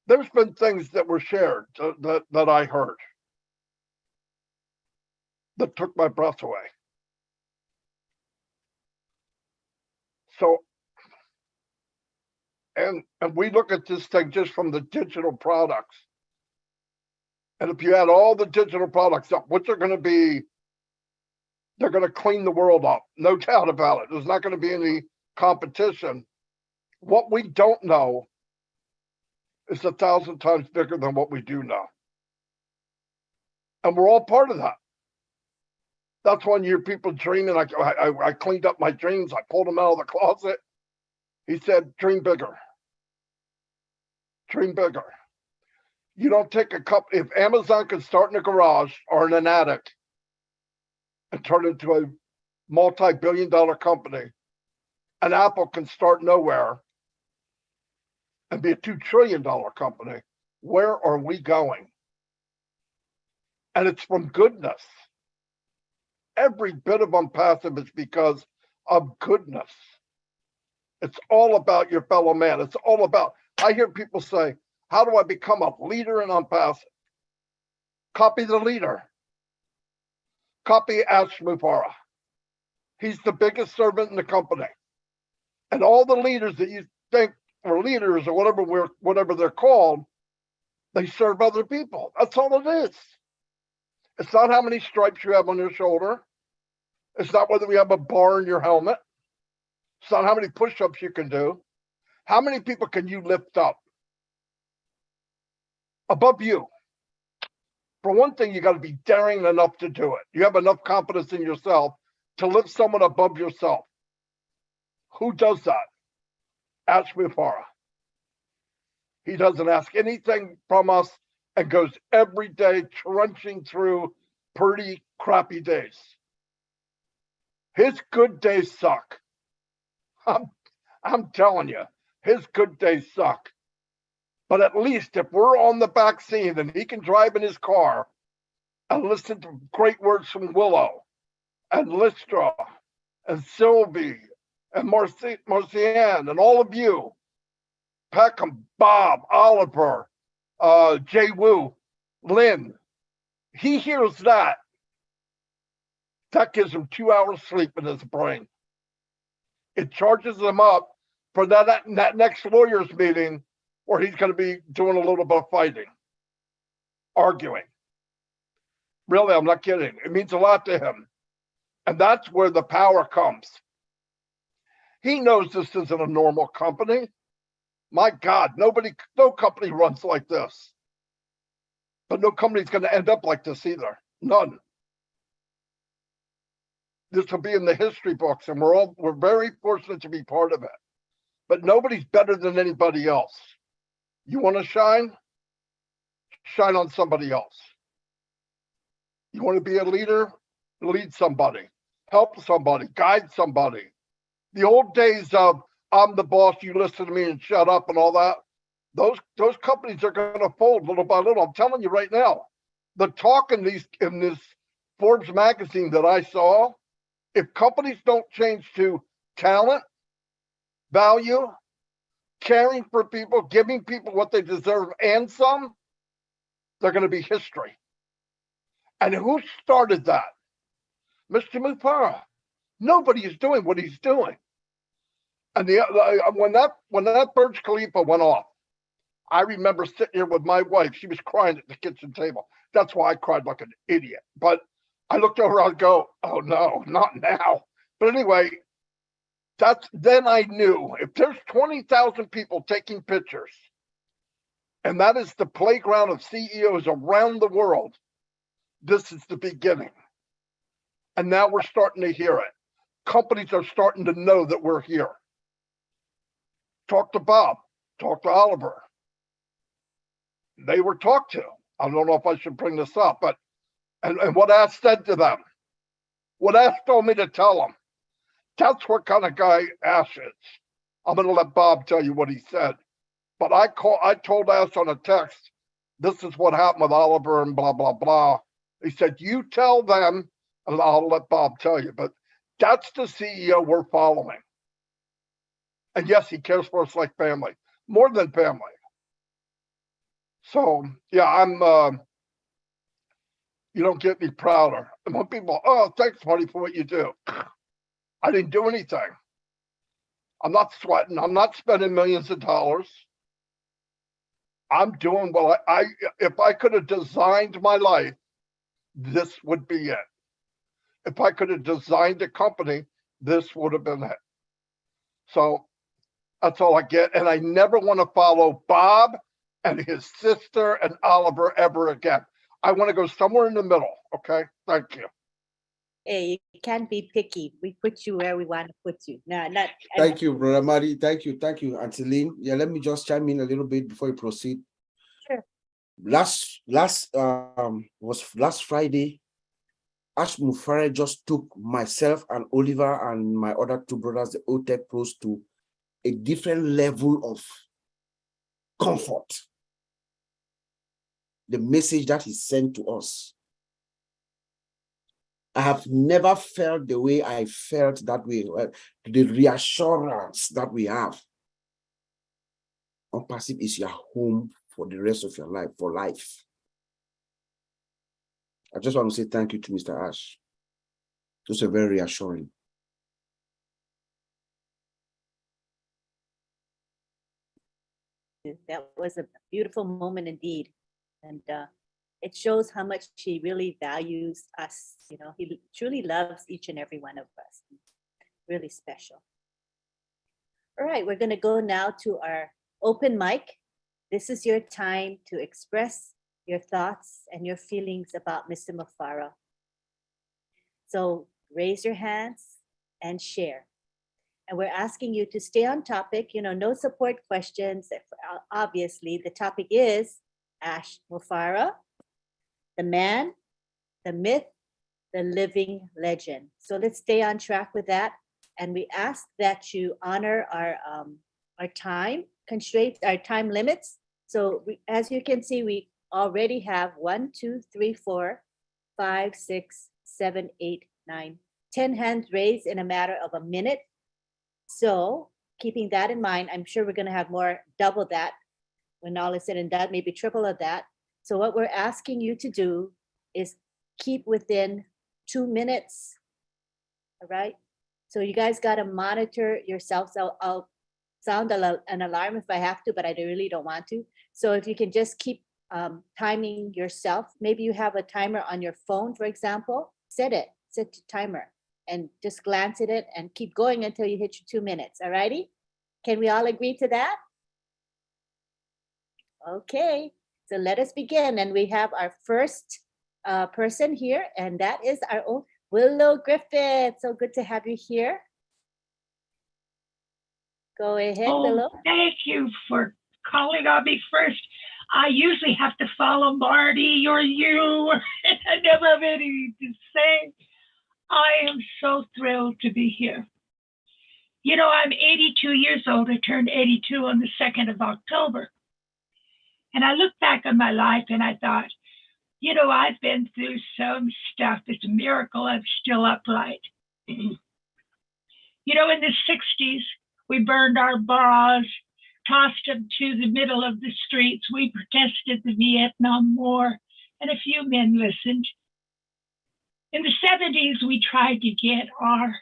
there's been things that were shared that I heard that took my breath away. So, and we look at this thing just from the digital products. And if you add all the digital products up, which are going to be, they're going to clean the world up, no doubt about it. There's not going to be any competition. What we don't know is 1,000 times bigger than what we do know. And we're all part of that. That's when you hear people dreaming. I cleaned up my dreams. I pulled them out of the closet. He said, dream bigger. Dream bigger. You don't take a cup. If Amazon can start in a garage or in an attic and turn it into a multi-billion-dollar company, and Apple can start nowhere and be a $2 trillion company, where are we going? And it's from goodness. Every bit of ONPASSIVE is because of goodness. It's all about your fellow man. It's all about, I hear people say, how do I become a leader in ONPASSIVE? Copy the leader. Copy Mufareh. He's the biggest servant in the company. And all the leaders that you think are leaders or whatever they're called, they serve other people. That's all it is. It's not how many stripes you have on your shoulder. It's not whether we have a bar in your helmet. It's not how many push-ups you can do. How many people can you lift up above you? For one thing, you got to be daring enough to do it. You have enough confidence in yourself to lift someone above yourself. Who does that? Ask Mufareh. He doesn't ask anything from us and goes every day trudging through pretty crappy days. His good days suck. I'm telling you, his good days suck. But at least if we're on the back scene and he can drive in his car and listen to great words from Willow and Lystra and Sylvie and Marcianne and all of you, Peckham, Bob, Oliver, Jay Wu, Lynn, he hears that. That gives him 2 hours sleep in his brain. It charges him up for that next lawyer's meeting where he's going to be doing a little bit of fighting, arguing. Really, I'm not kidding. It means a lot to him. And that's where the power comes. He knows this isn't a normal company. My God, no company runs like this. But no company's going to end up like this either. None. This will be in the history books, and we're very fortunate to be part of it. But nobody's better than anybody else. You want to shine? Shine on somebody else. You want to be a leader? Lead somebody. Help somebody. Guide somebody. The old days of I'm the boss, you listen to me and shut up and all that, those companies are going to fold little by little. I'm telling you right now. The talk in this Forbes magazine that I saw, if companies don't change to talent, value, caring for people, giving people what they deserve and some, they're going to be history. And who started that? Mr. Mufareh. Nobody is doing what he's doing. And when that Burj Khalifa went off, I remember sitting here with my wife. She was crying at the kitchen table. That's why I cried like an idiot. But I looked over, I'd go, oh no, not now. But anyway, then I knew if there's 20,000 people taking pictures, and that is the playground of CEOs around the world, this is the beginning. And now we're starting to hear it. Companies are starting to know that we're here. Talk to Bob, talk to Oliver. They were talked to. I don't know if I should bring this up, but and what Ash said to them, what Ash told me to tell them, that's what kind of guy Ash is. I'm going to let Bob tell you what he said. But I told Ash on a text, this is what happened with Oliver and blah, blah, blah. He said, you tell them, and I'll let Bob tell you, but that's the CEO we're following. And yes, he cares for us like family, more than family. So, yeah, you don't get me prouder. And when people, oh, thanks, buddy, for what you do. I didn't do anything. I'm not sweating. I'm not spending millions of dollars. I'm doing well. If I could have designed my life, this would be it. If I could have designed a company, this would have been it. So that's all I get. And I never want to follow Bob and his sister and Oliver ever again. I want to go somewhere in the middle. Okay. Thank you. Hey, you can't be picky. We put you where we want to put you. No, not. Thank you, Brother Mari. Thank you, Auntie Lynn. Yeah, let me just chime in a little bit before you proceed. Sure. Last Friday, Ash Mufareh just took myself and Oliver and my other two brothers, the OTech pros, to a different level of comfort. The message that he sent to us. I have never felt the way I felt that way, the reassurance that we have. ONPASSIVE is your home for the rest of your life, for life. I just want to say thank you to Mr. Ash. Those are very reassuring. That was a beautiful moment indeed. And it shows how much he really values us. You know, he truly loves each and every one of us. Really special. All right, we're going to go now to our open mic. This is your time to express your thoughts and your feelings about Mr. Mufareh. So raise your hands and share. And we're asking you to stay on topic, you know, no support questions. Obviously, the topic is Ash Mufareh, the man, the myth, the living legend. So let's stay on track with that. And we ask that you honor our time constraints, our time limits. So as you can see, we already have 1, 2, 3, 4, 5, 6, 7, 8, 9, 10 hands raised in a matter of a minute. So keeping that in mind, I'm sure we're going to have more, double that when all is said and done, maybe triple of that. So what we're asking you to do is keep within 2 minutes. All right. So you guys got to monitor yourselves. I'll sound an alarm if I have to, but I really don't want to. So if you can just keep timing yourself, maybe you have a timer on your phone, for example, set the timer and just glance at it and keep going until you hit your 2 minutes. All righty. Can we all agree to that? Okay, so let us begin. And we have our first person here, and that is our own Willow Griffith. So good to have you here. Go ahead, Willow. Thank you for calling on me first. I usually have to follow Marty or you. I never have anything to say. I am so thrilled to be here. You know, I'm 82 years old. I turned 82 on the 2nd of October. And I look back on my life and I thought, you know, I've been through some stuff. It's a miracle I'm still upright. You know, in the 60s, we burned our bras, tossed them to the middle of the streets. We protested the Vietnam War, and a few men listened. In the 70s, we tried to get our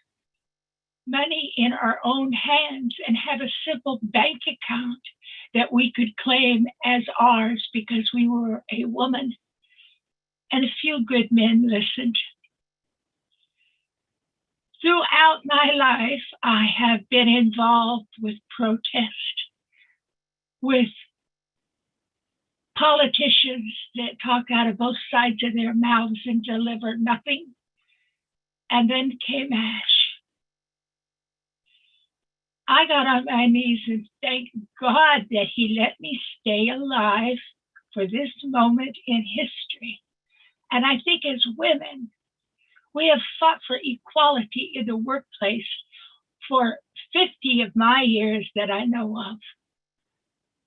money in our own hands and have a simple bank account that we could claim as ours because we were a woman. And a few good men listened. Throughout my life, I have been involved with protest, with politicians that talk out of both sides of their mouths and deliver nothing. And then came Ash. I got on my knees and thank God that he let me stay alive for this moment in history. And I think as women, we have fought for equality in the workplace for 50 of my years that I know of.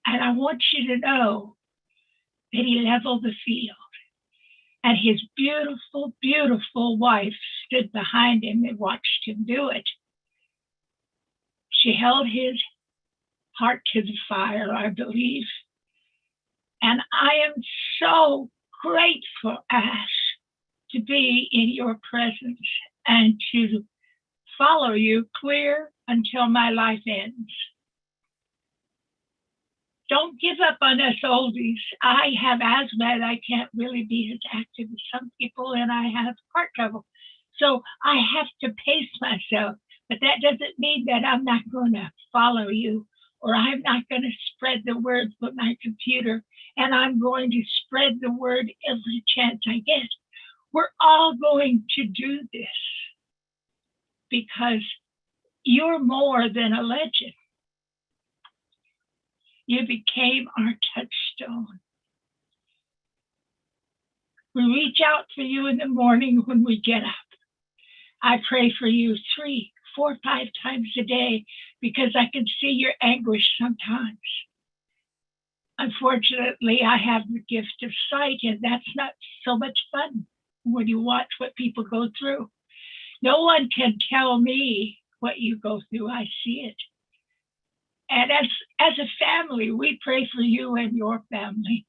And I want you to know that he leveled the field. And his beautiful, beautiful wife stood behind him and watched him do it. She held his heart to the fire, I believe. And I am so grateful, Ash, to be in your presence and to follow you clear until my life ends. don't give up on us oldies. I have asthma and I can't really be as active as some people, and I have heart trouble. So I have to pace myself, but that doesn't mean that I'm not going to follow you, or I'm not going to spread the word with my computer, and I'm going to spread the word every chance I get. We're all going to do this because you're more than a legend. You became our touchstone. We reach out for you in the morning when we get up. I pray for you 3, 4, 5 times a day because I can see your anguish sometimes. Unfortunately, I have the gift of sight, and that's not so much fun when you watch what people go through. No one can tell me what you go through. I see it. And as a family, we pray for you and your family.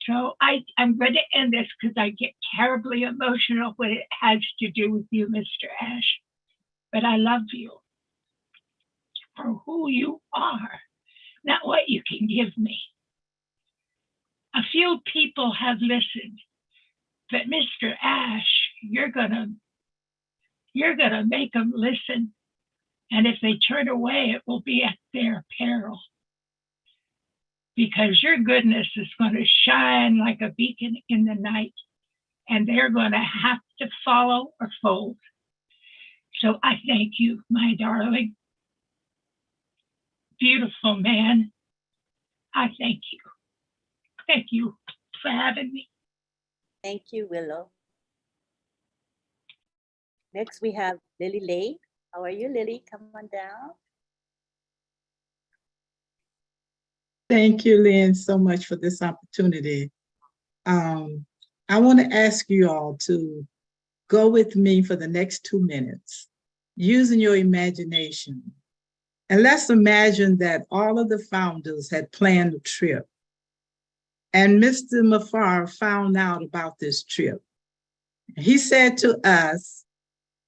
So I'm going to end this because I get terribly emotional when it has to do with you, Mr. Ash. But I love you for who you are, not what you can give me. A few people have listened, but Mr. Ash, you're gonna make them listen. And if they turn away, it will be at their peril. Because your goodness is going to shine like a beacon in the night, and they're going to have to follow or fold. So I thank you, my darling, beautiful man. I thank you. Thank you for having me. Thank you, Willow. Next, we have Lily Lay. How are you, Lily? Come on down. Thank you, Lynn, so much for this opportunity. I want to ask you all to go with me for the next 2 minutes, using your imagination. And let's imagine that all of the founders had planned a trip. And Mr. Mufareh found out about this trip. He said to us,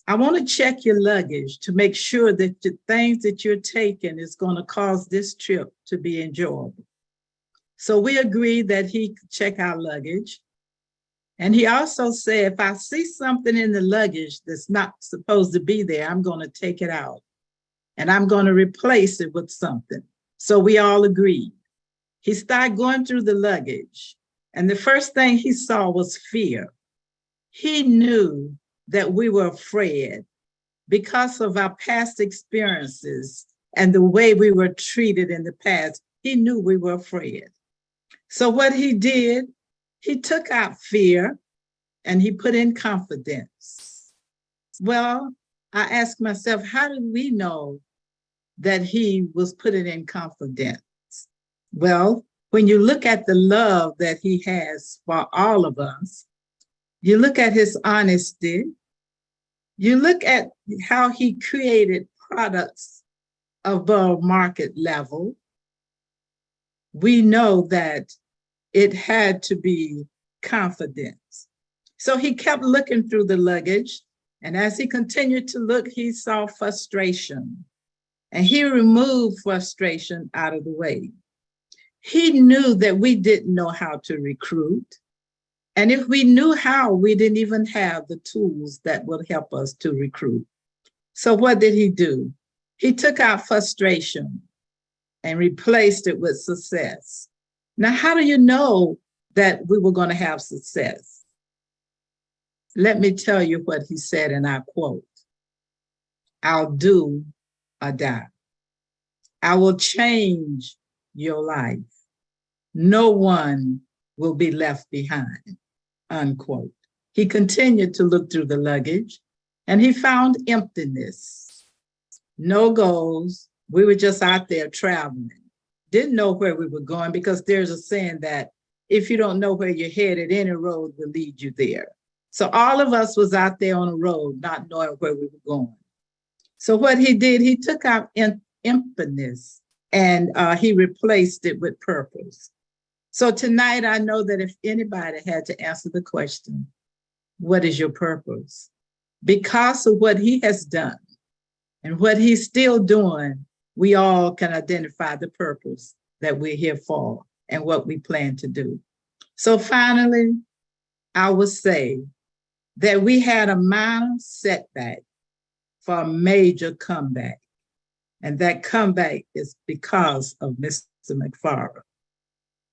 I want to check your luggage to make sure that the things that you're taking is going to cause this trip to be enjoyable. So we agreed that he could check our luggage. And he also said, if I see something in the luggage that's not supposed to be there, I'm going to take it out and I'm going to replace it with something. So we all agreed. He started going through the luggage, and the first thing he saw was fear. He knew that we were afraid because of our past experiences and the way we were treated in the past. He knew we were afraid. So what he did, he took out fear and he put in confidence. Well, I asked myself, how did we know that he was putting in confidence? Well, when you look at the love that he has for all of us, you look at his honesty, you look at how he created products above market level, we know that it had to be confidence. So he kept looking through the luggage, and as he continued to look, he saw frustration, and he removed frustration out of the way. He knew that we didn't know how to recruit. And if we knew how, we didn't even have the tools that would help us to recruit. So what did he do? He took out frustration and replaced it with success. Now, how do you know that we were going to have success? Let me tell you what he said, and I quote, I'll do or die. I will change your life. No one will be left behind, unquote. He continued to look through the luggage and he found emptiness, no goals. We were just out there traveling. Didn't know where we were going because there's a saying that if you don't know where you're headed, any road will lead you there. So all of us was out there on a road, not knowing where we were going. So what he did, he took out emptiness and he replaced it with purpose. So tonight, I know that if anybody had to answer the question, what is your purpose? Because of what he has done and what he's still doing, we all can identify the purpose that we're here for and what we plan to do. So finally, I would say that we had a minor setback for a major comeback. And that comeback is because of Mr. Mufareh.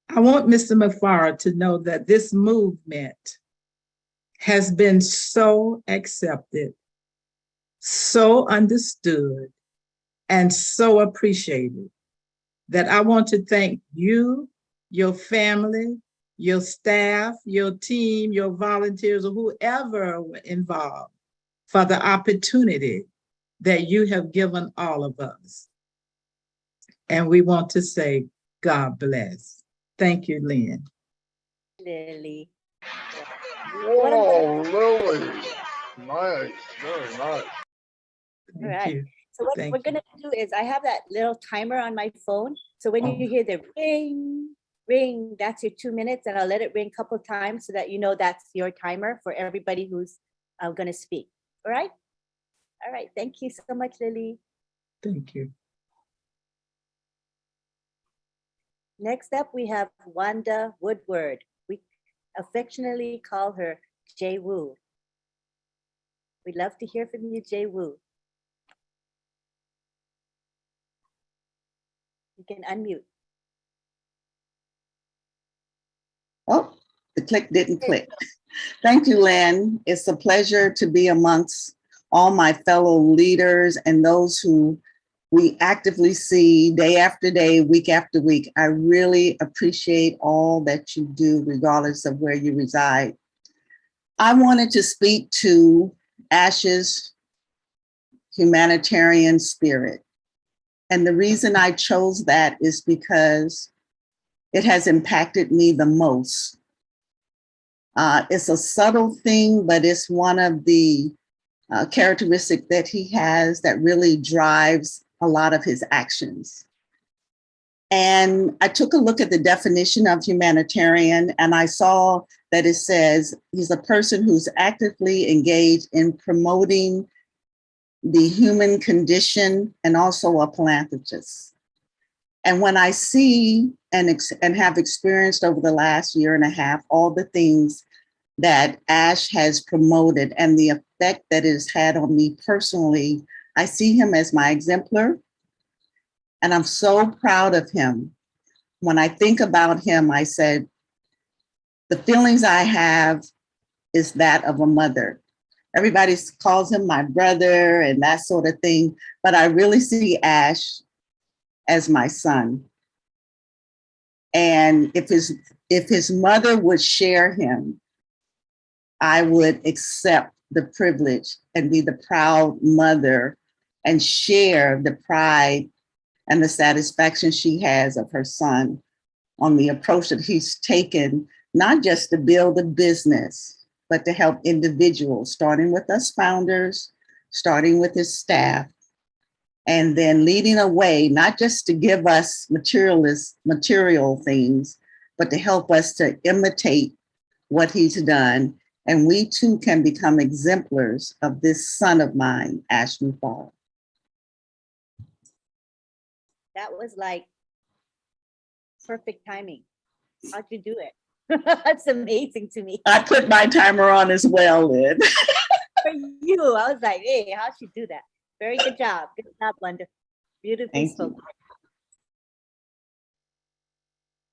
I want Mr. Mufareh to know that this movement has been so accepted, so understood, and so appreciated that I want to thank you, your family, your staff, your team, your volunteers, or whoever were involved for the opportunity that you have given all of us. And we want to say, God bless. Thank you, Lynn. Lily. Whoa, Lily. Nice, very nice. Thank right. you. So what Thank we're you. gonna do is I have that little timer on my phone. So when you hear the ring, ring, that's your 2 minutes, and I'll let it ring a couple times so that you know that's your timer for everybody who's gonna speak. All right? All right. Thank you so much, Lily. Thank you. Next up, we have Wanda Woodward. We affectionately call her Jay Woo. We'd love to hear from you, Jay Woo. You can unmute. Oh, the click didn't click. Thank you, Lynn. It's a pleasure to be amongst all my fellow leaders and those who we actively see day after day, week after week. I really appreciate all that you do, regardless of where you reside. I wanted to speak to ASH's humanitarian spirit. And the reason I chose that is because it has impacted me the most. It's a subtle thing, but it's one of the characteristics that he has that really drives a lot of his actions. And I took a look at the definition of humanitarian, and I saw that it says he's a person who's actively engaged in promoting the human condition and also a philanthropist. And when I see and have experienced over the last year and a half, all the things that ASH has promoted and the effect that it has had on me personally, I see him as my exemplar. And I'm so proud of him. When I think about him, I said, the feelings I have is that of a mother. Everybody calls him my brother and that sort of thing, but I really see Ash as my son. And if his mother would share him, I would accept the privilege and be the proud mother and share the pride and the satisfaction she has of her son on the approach that he's taken, not just to build a business, but to help individuals, starting with us founders, starting with his staff, and then leading a way, not just to give us material things, but to help us to imitate what he's done. And we too can become exemplars of this son of mine, Ash Mufareh. That was like perfect timing. How'd you do it? That's amazing to me. I put my timer on as well, Lynn. For you, I was like, hey, how'd you do that? Very good job. Good job, Wanda. Beautifully Thank spoken. you.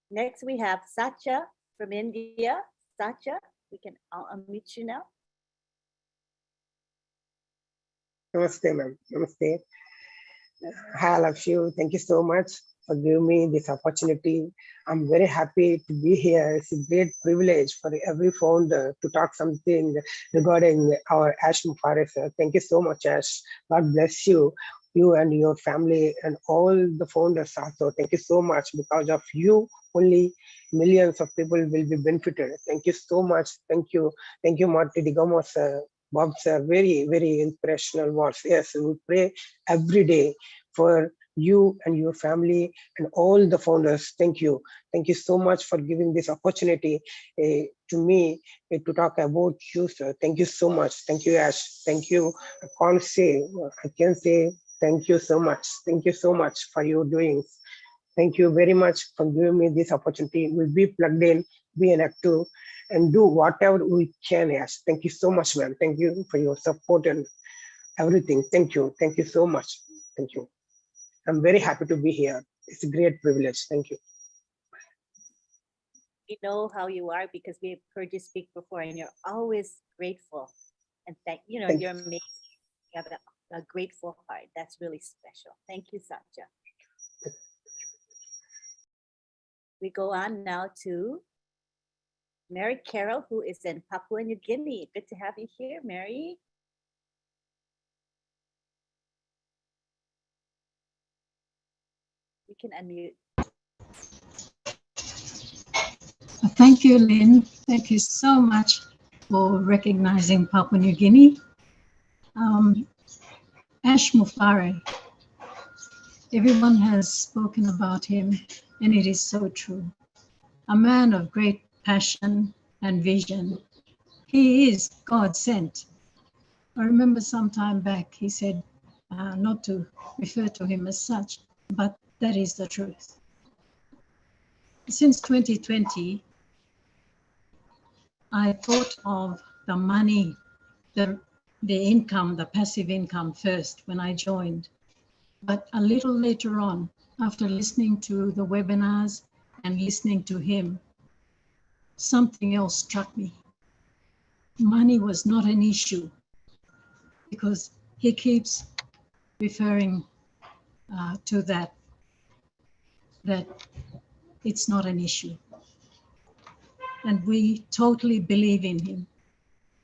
Next, we have Satya from India. Satya, I'll unmute you now. Namaste, ma'am. Namaste. Hi, all of you. Thank you so much for giving me this opportunity. I'm very happy to be here. It's a great privilege for every founder to talk something regarding our Ash Mufareh, sir. Thank you so much, Ash. God bless you, you and your family and all the founders also. Thank you so much. Because of you, only millions of people will be benefited. Thank you so much. Thank you. Thank you, Marty Digamo, sir. Bob, sir, very, very inspirational words. Yes, we pray every day for you and your family and all the founders. Thank you. Thank you so much for giving this opportunity to me to talk about you, sir. Thank you so much. Thank you, Ash. Thank you. I can say thank you so much. Thank you so much for your doings. Thank you very much for giving me this opportunity. We'll be plugged in, be active, and do whatever we can. Yes. Thank you so much, ma'am. Thank you for your support and everything. Thank you. Thank you so much. Thank you. I'm very happy to be here. It's a great privilege. Thank you. We know how you are because we've heard you speak before, and you're always grateful. And Thank you're amazing. You have a grateful heart. That's really special. Thank you, Satya. We go on now to Mary Carroll, who is in Papua New Guinea. Good to have you here, Mary. You can unmute. Thank you, Lynn. Thank you so much for recognizing Papua New Guinea. Ash Mufareh, everyone has spoken about him, and it is so true. A man of great passion and vision. He is God sent. I remember some time back, he said, not to refer to him as such, but that is the truth. Since 2020, I thought of the money, the income, the passive income first when I joined. But a little later on, after listening to the webinars and listening to him, something else struck me. Money was not an issue because he keeps referring to that it's not an issue. And we totally believe in him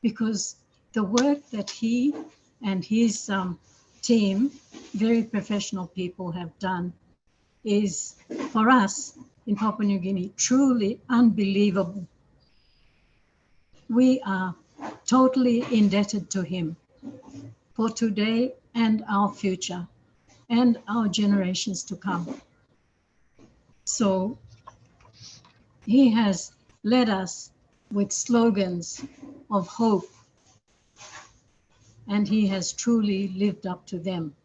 because the work that he and his team, very professional people, have done is, for us in Papua New Guinea, truly unbelievable. We are totally indebted to him for today and our future and our generations to come. So he has led us with slogans of hope, and he has truly lived up to them.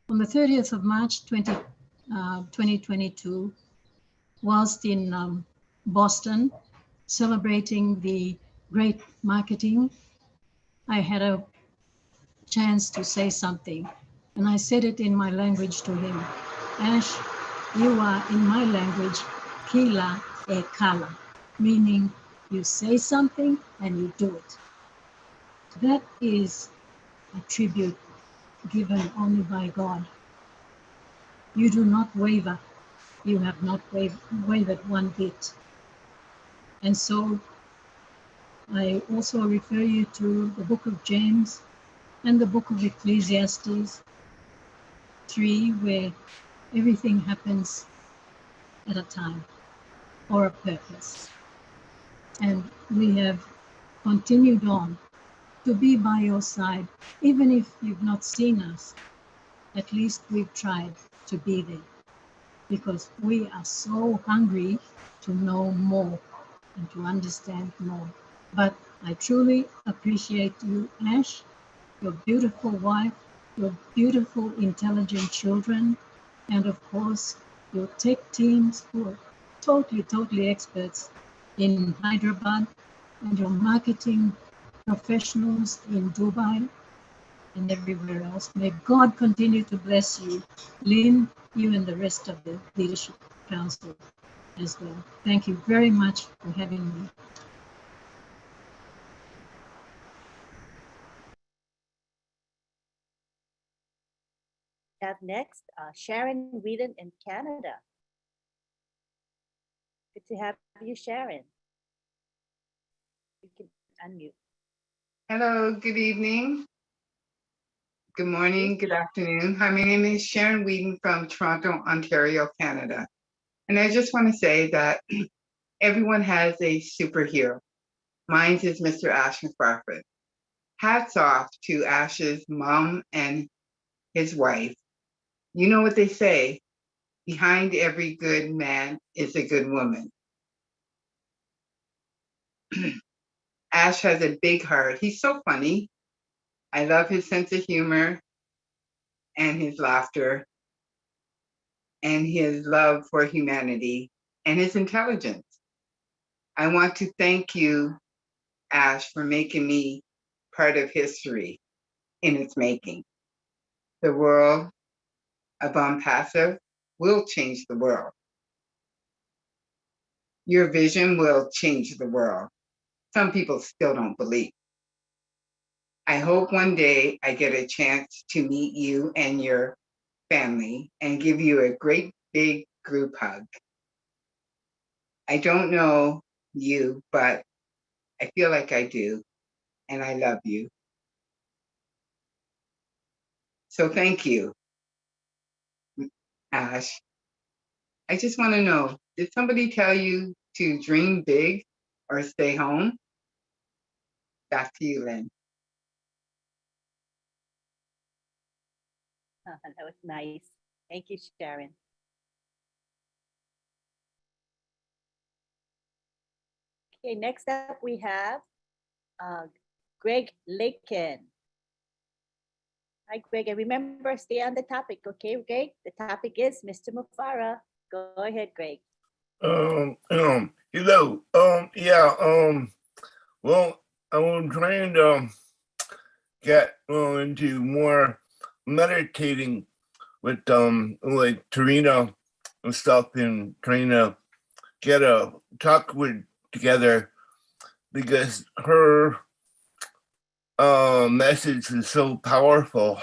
On the 30th of March 2022, whilst in Boston celebrating the great marketing, I had a chance to say something, and I said it in my language to him. Ash, you are in my language, Kila e Kala, meaning you say something and you do it. That is a tribute given only by God. You do not waver. You have not wavered one bit. And so I also refer you to the book of James and the book of Ecclesiastes 3, where everything happens at a time for a purpose. And we have continued on to be by your side, even if you've not seen us. At least we've tried to be there because we are so hungry to know more and to understand more. But I truly appreciate you, Ash, your beautiful wife, your beautiful, intelligent children, and of course, your tech teams who are totally experts in Hyderabad, and your marketing professionals in Dubai and everywhere else. May God continue to bless you, Lynn, you and the rest of the Leadership Council as well. Thank you very much for having me. Up next, Sharon Whedon in Canada. Good to have you, Sharon. You can unmute. Hello, good evening. Good morning, good afternoon. Hi, my name is Sharon Whedon from Toronto, Ontario, Canada. And I just want to say that everyone has a superhero. Mine is Mr. Ash Mufareh. Hats off to Ash's mom and his wife. You know what they say, behind every good man is a good woman. Ash has a big heart. He's so funny. I love his sense of humor and his laughter. and his love for humanity and his intelligence. I want to thank you, Ash, for making me part of history in its making. The world of ONPASSIVE will change the world. Your vision will change the world. Some people still don't believe. I hope one day I get a chance to meet you and your family and give you a great big group hug. I don't know you, but I feel like I do, and I love you. So thank you, Ash. I just want to know, did somebody tell you to dream big or stay home? Back to you, Lynn. That was nice. Thank you, Sharon. Okay, next up we have Greg Lakin. Hi, Greg, and remember, stay on the topic, okay, Greg? The topic is Mr. Mufareh. Go ahead, Greg. Hello. Well, I'm trying to get into more meditating with like Tarina and stuff, and trying to get a talk with together, because her message is so powerful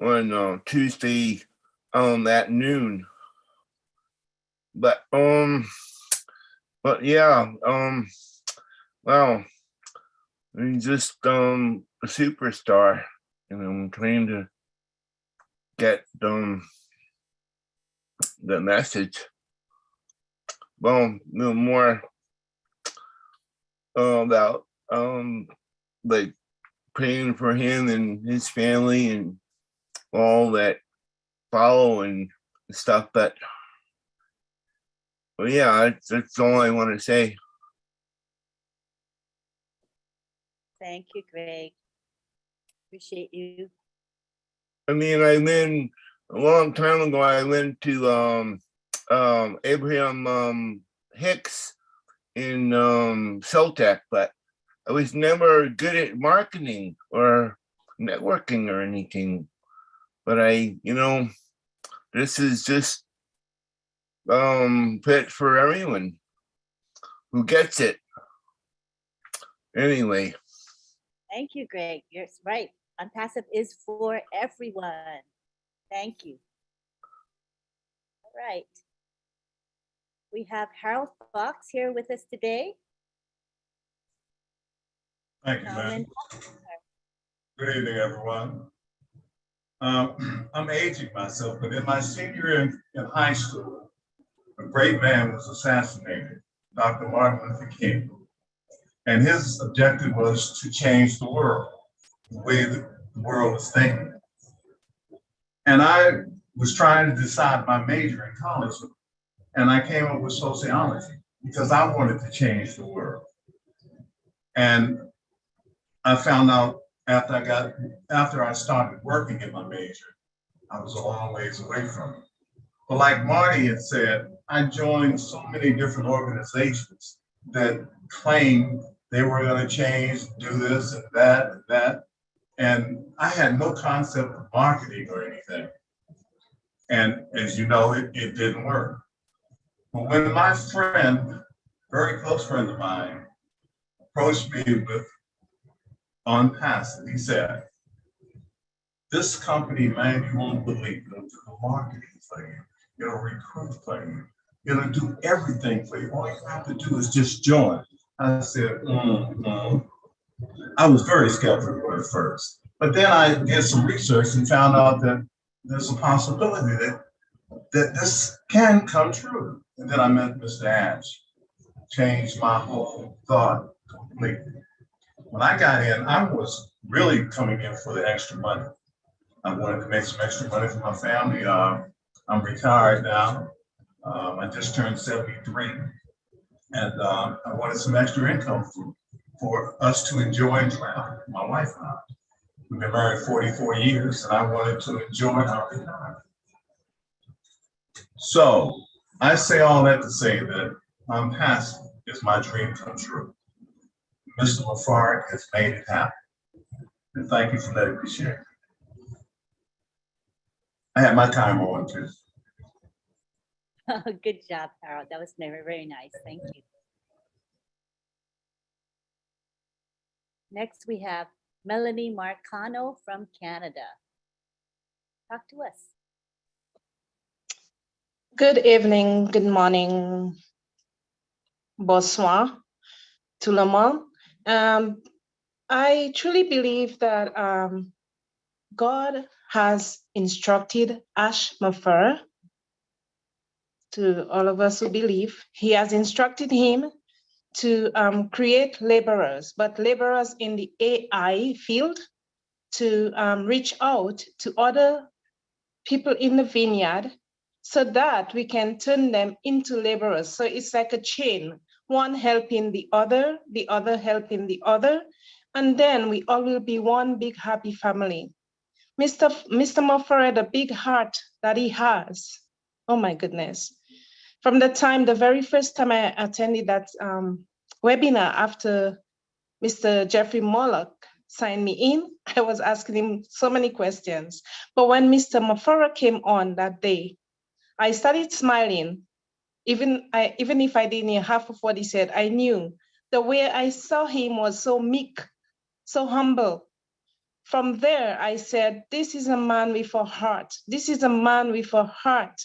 on Tuesday at noon. But yeah, wow, I'm just a superstar, and I'm trying to get the message. Well, no more about like praying for him and his family and all that follow and stuff, but well, yeah, that's all I want to say. Thank you, Greg. Appreciate you. I mean, I went a long time ago. I went to Abraham Hicks in Celtech, but I was never good at marketing or networking or anything. But this is just fit for everyone who gets it. Anyway. Thank you, Greg. You're right. ONPASSIVE is for everyone. Thank you. All right. We have Harold Fox here with us today. Thank you, ma'am. Good evening, everyone. I'm aging myself, but in my senior year in high school, a great man was assassinated, Dr. Martin Luther King. And his objective was to change the world, the way the world is thinking. And I was trying to decide my major in college, and I came up with sociology because I wanted to change the world. And I found out after I started working in my major, I was a long ways away from it. But like Marty had said, I joined so many different organizations that claimed they were going to change, do this and that and that. And I had no concept of marketing or anything. And as you know, it didn't work. But when my friend, very close friend of mine, approached me with ONPASSIVE, he said, this company, man, you won't believe, it'll do the marketing for you, it'll recruit for you, it'll do everything for you. All you have to do is just join. I said, I was very skeptical at first, but then I did some research and found out that there's a possibility that this can come true. And then I met Mr. Ash, changed my whole thought completely. When I got in, I was really coming in for the extra money. I wanted to make some extra money for my family. I'm retired now. I just turned 73. And I wanted some extra income for us to enjoy and travel, my wife and I. We've been married 44 years, and I wanted to enjoy our retirement. So I say all that to say that ONPASSIVE is my dream come true. Mr. Mufareh has made it happen. And thank you for letting me share. I had my time on too. Good job, Harold. That was very, very nice. Thank you. Next, we have Melanie Marcano from Canada. Talk to us. Good evening, good morning, bonsoir, tout le monde. I truly believe that God has instructed Mufareh, to all of us who believe, he has instructed him to create laborers, but laborers in the AI field, to reach out to other people in the vineyard so that we can turn them into laborers. So it's like a chain, one helping the other helping the other, and then we all will be one big happy family. Mr. Mufareh, the big heart that he has, oh my goodness. From the very first time I attended that webinar after Mr. Jeffrey Mollock signed me in, I was asking him so many questions. But when Mr. Mufareh came on that day, I started smiling. Even if I didn't hear half of what he said, I knew the way I saw him was so meek, so humble. From there, I said, this is a man with a heart. This is a man with a heart.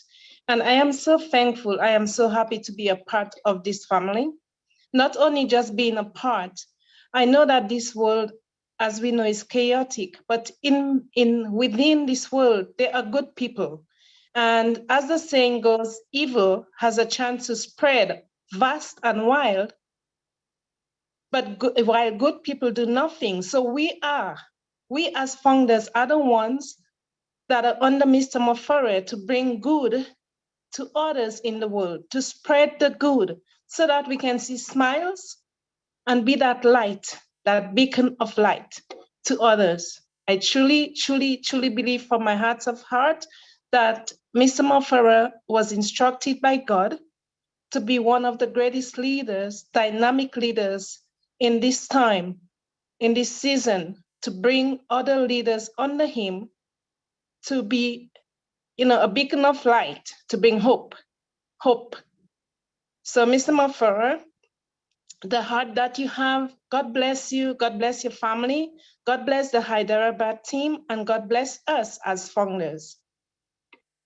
And I am so thankful. I am so happy to be a part of this family. Not only just being a part, I know that this world, as we know, is chaotic, but within this world, there are good people. And as the saying goes, evil has a chance to spread vast and wild, but while good people do nothing. So we as founders are the ones that are under Mr. Mufareh to bring good to others in the world, to spread the good so that we can see smiles and be that light, that beacon of light to others. I truly, truly, truly believe from my heart of heart that Mr. Mufareh was instructed by God to be one of the greatest leaders, dynamic leaders in this time, in this season, to bring other leaders under him to be, a beacon of light, to bring hope. So Mr. Mufareh, the heart that you have, God bless you, God bless your family, God bless the Hyderabad team, and God bless us as founders.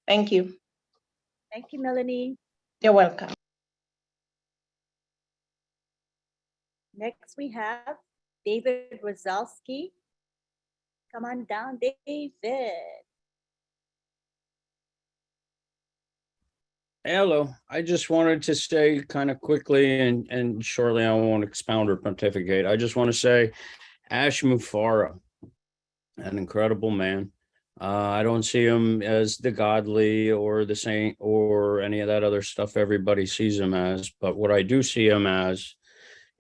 Thank you. Thank you, Melanie. You're welcome. Next, we have David Rosalski. Come on down, David. Hello, I just wanted to say kind of quickly and shortly, I won't expound or pontificate. I just want to say Mufareh, an incredible man. I don't see him as the godly or the saint or any of that other stuff everybody sees him as. But what I do see him as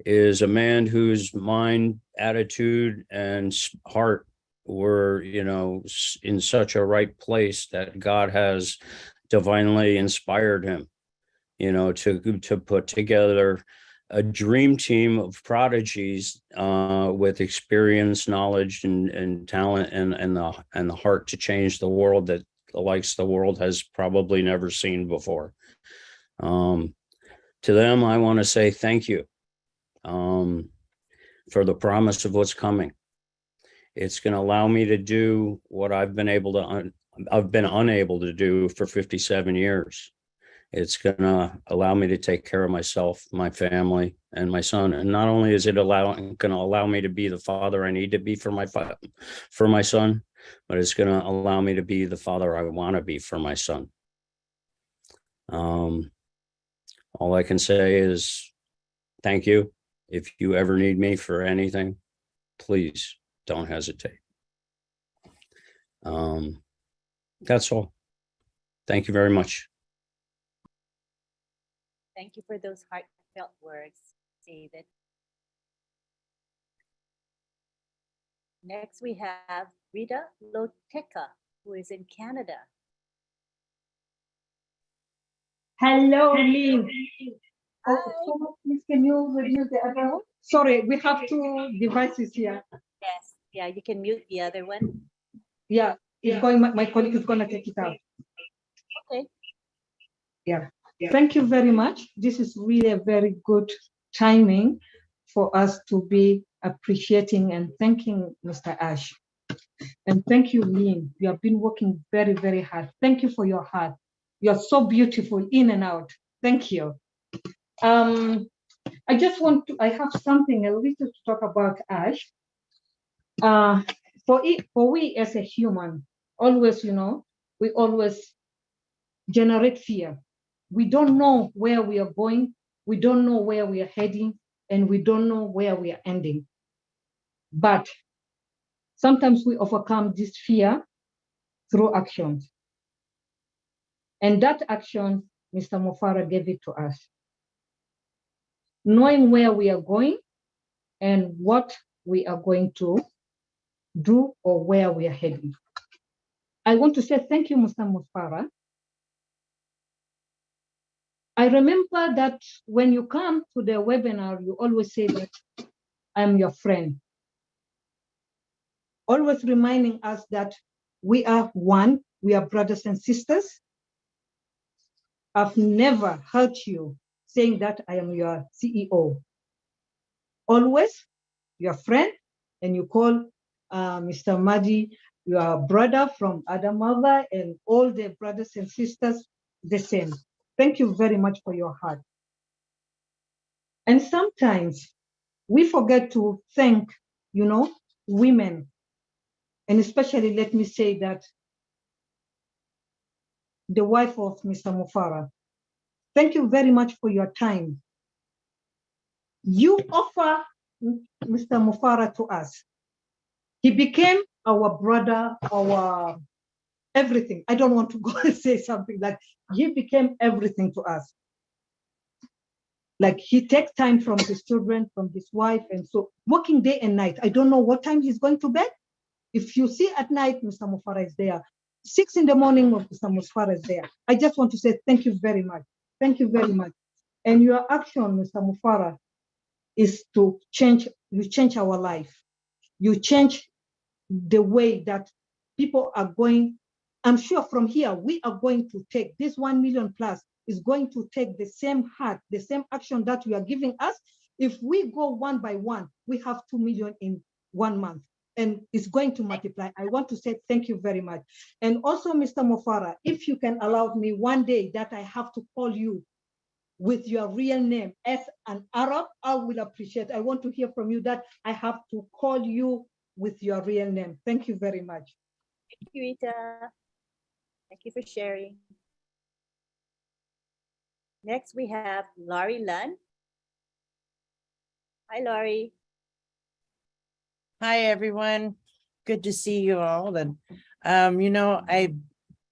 is a man whose mind, attitude, and heart were, in such a right place that God has divinely inspired him, to put together a dream team of prodigies with experience, knowledge, and talent, and the heart to change the world that the likes the world has probably never seen before. To them, I want to say thank you for the promise of what's coming. It's going to allow me to do what I've been unable to do for 57 years. It's going to allow me to take care of myself, my family, and my son. And not only is it going to allow me to be the father I need to be for my son, but it's going to allow me to be the father I want to be for my son. All I can say is thank you. If you ever need me for anything, please don't hesitate. That's all. Thank you very much. Thank you for those heartfelt words, David. Next, we have Rita Loteca, who is in Canada. Hello, Lynn. Oh, please, can you reduce the other one? Sorry, we have two devices here. Yes. Yeah, you can mute the other one. Yeah, it's going. My colleague is going to take it out. Okay. Yeah. Thank you very much. This is really a very good timing for us to be appreciating and thanking Mr. Ash. And thank you, Lynn. You have been working very, very hard. Thank you for your heart. You're so beautiful in and out. Thank you. I just want to, I have something a little to talk about Ash. For we as a human, always, we always generate fear. We don't know where we are going. We don't know where we are heading, and we don't know where we are ending. But sometimes we overcome this fear through actions. And that action, Mr. Mufareh gave it to us. Knowing where we are going and what we are going to do or where we are heading. I want to say thank you, Mr. Mufareh. I remember that when you come to the webinar, you always say that I'm your friend. Always reminding us that we are one, we are brothers and sisters. I've never heard you saying that I am your CEO. Always your friend, and you call Mr. Madi your brother from other mother, and all the brothers and sisters the same. Thank you very much for your heart. And sometimes we forget to thank, women. And especially, let me say that the wife of Mr. Mufareh. Thank you very much for your time. You offer Mr. Mufareh to us. He became our brother, our everything. I don't want to go and say something like he became everything to us. Like he takes time from his children, from his wife, and so working day and night. I don't know what time he's going to bed. If you see at night, Mr. Mufareh is there. 6 in the morning, Mr. Mufareh is there. I just want to say thank you very much. Thank you very much. And your action, Mr. Mufareh, is to change. You change our life. You change the way that people are going. I'm sure from here, we are going to take this 1 million plus is going to take the same heart, the same action that you are giving us. If we go one by one, we have 2 million in 1 month, and it's going to multiply. I want to say thank you very much. And also, Mr. Mufareh, if you can allow me one day that I have to call you with your real name as an Arab, I will appreciate. I want to hear from you that I have to call you with your real name. Thank you very much. Thank you, Rita. Thank you for sharing. Next, we have Laurie Lunn. Hi, Laurie. Hi, everyone. Good to see you all. And,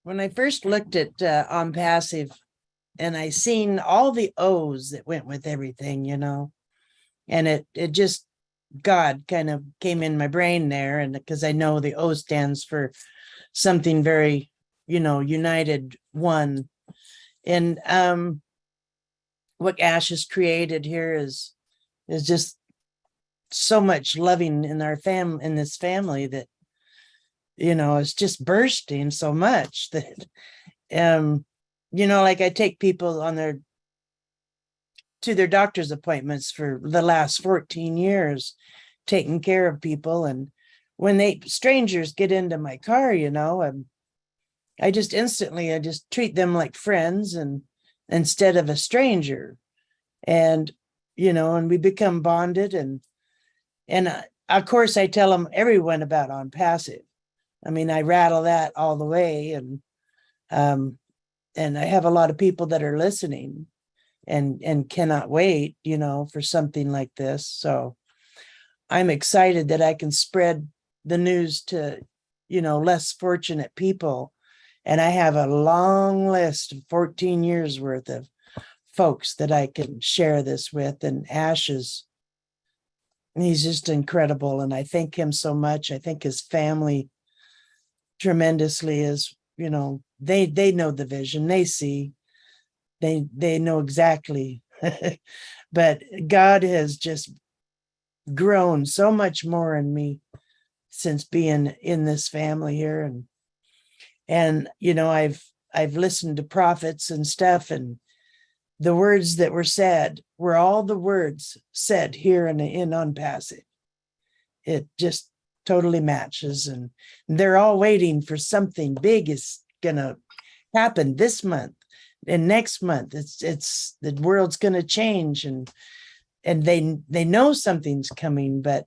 when I first looked at ONPASSIVE and I seen all the O's that went with everything, and it just, God kind of came in my brain there. And because I know the O stands for something very, united, one. And what Ash has created here is just so much loving in our family, in this family, that it's just bursting so much that like I take people on to their doctor's appointments for the last 14 years, taking care of people. And when strangers get into my car, I just instantly treat them like friends, and instead of a stranger, and and we become bonded, and of course I tell everyone about ONPASSIVE. I mean, I rattle that all the way, and I have a lot of people that are listening and cannot wait, for something like this. So I'm excited that I can spread the news to, less fortunate people. And I have a long list of 14 years worth of folks that I can share this with. And Ash he's just incredible. And I thank him so much. I think his family tremendously is, they know the vision, they see, they know exactly. But God has just grown so much more in me since being in this family here. And you know, I've listened to prophets and stuff, and the words that were said were all the words said here in ONPASSIVE. It just totally matches, and they're all waiting for something big is gonna happen this month and next month. It's the world's gonna change, and they know something's coming, but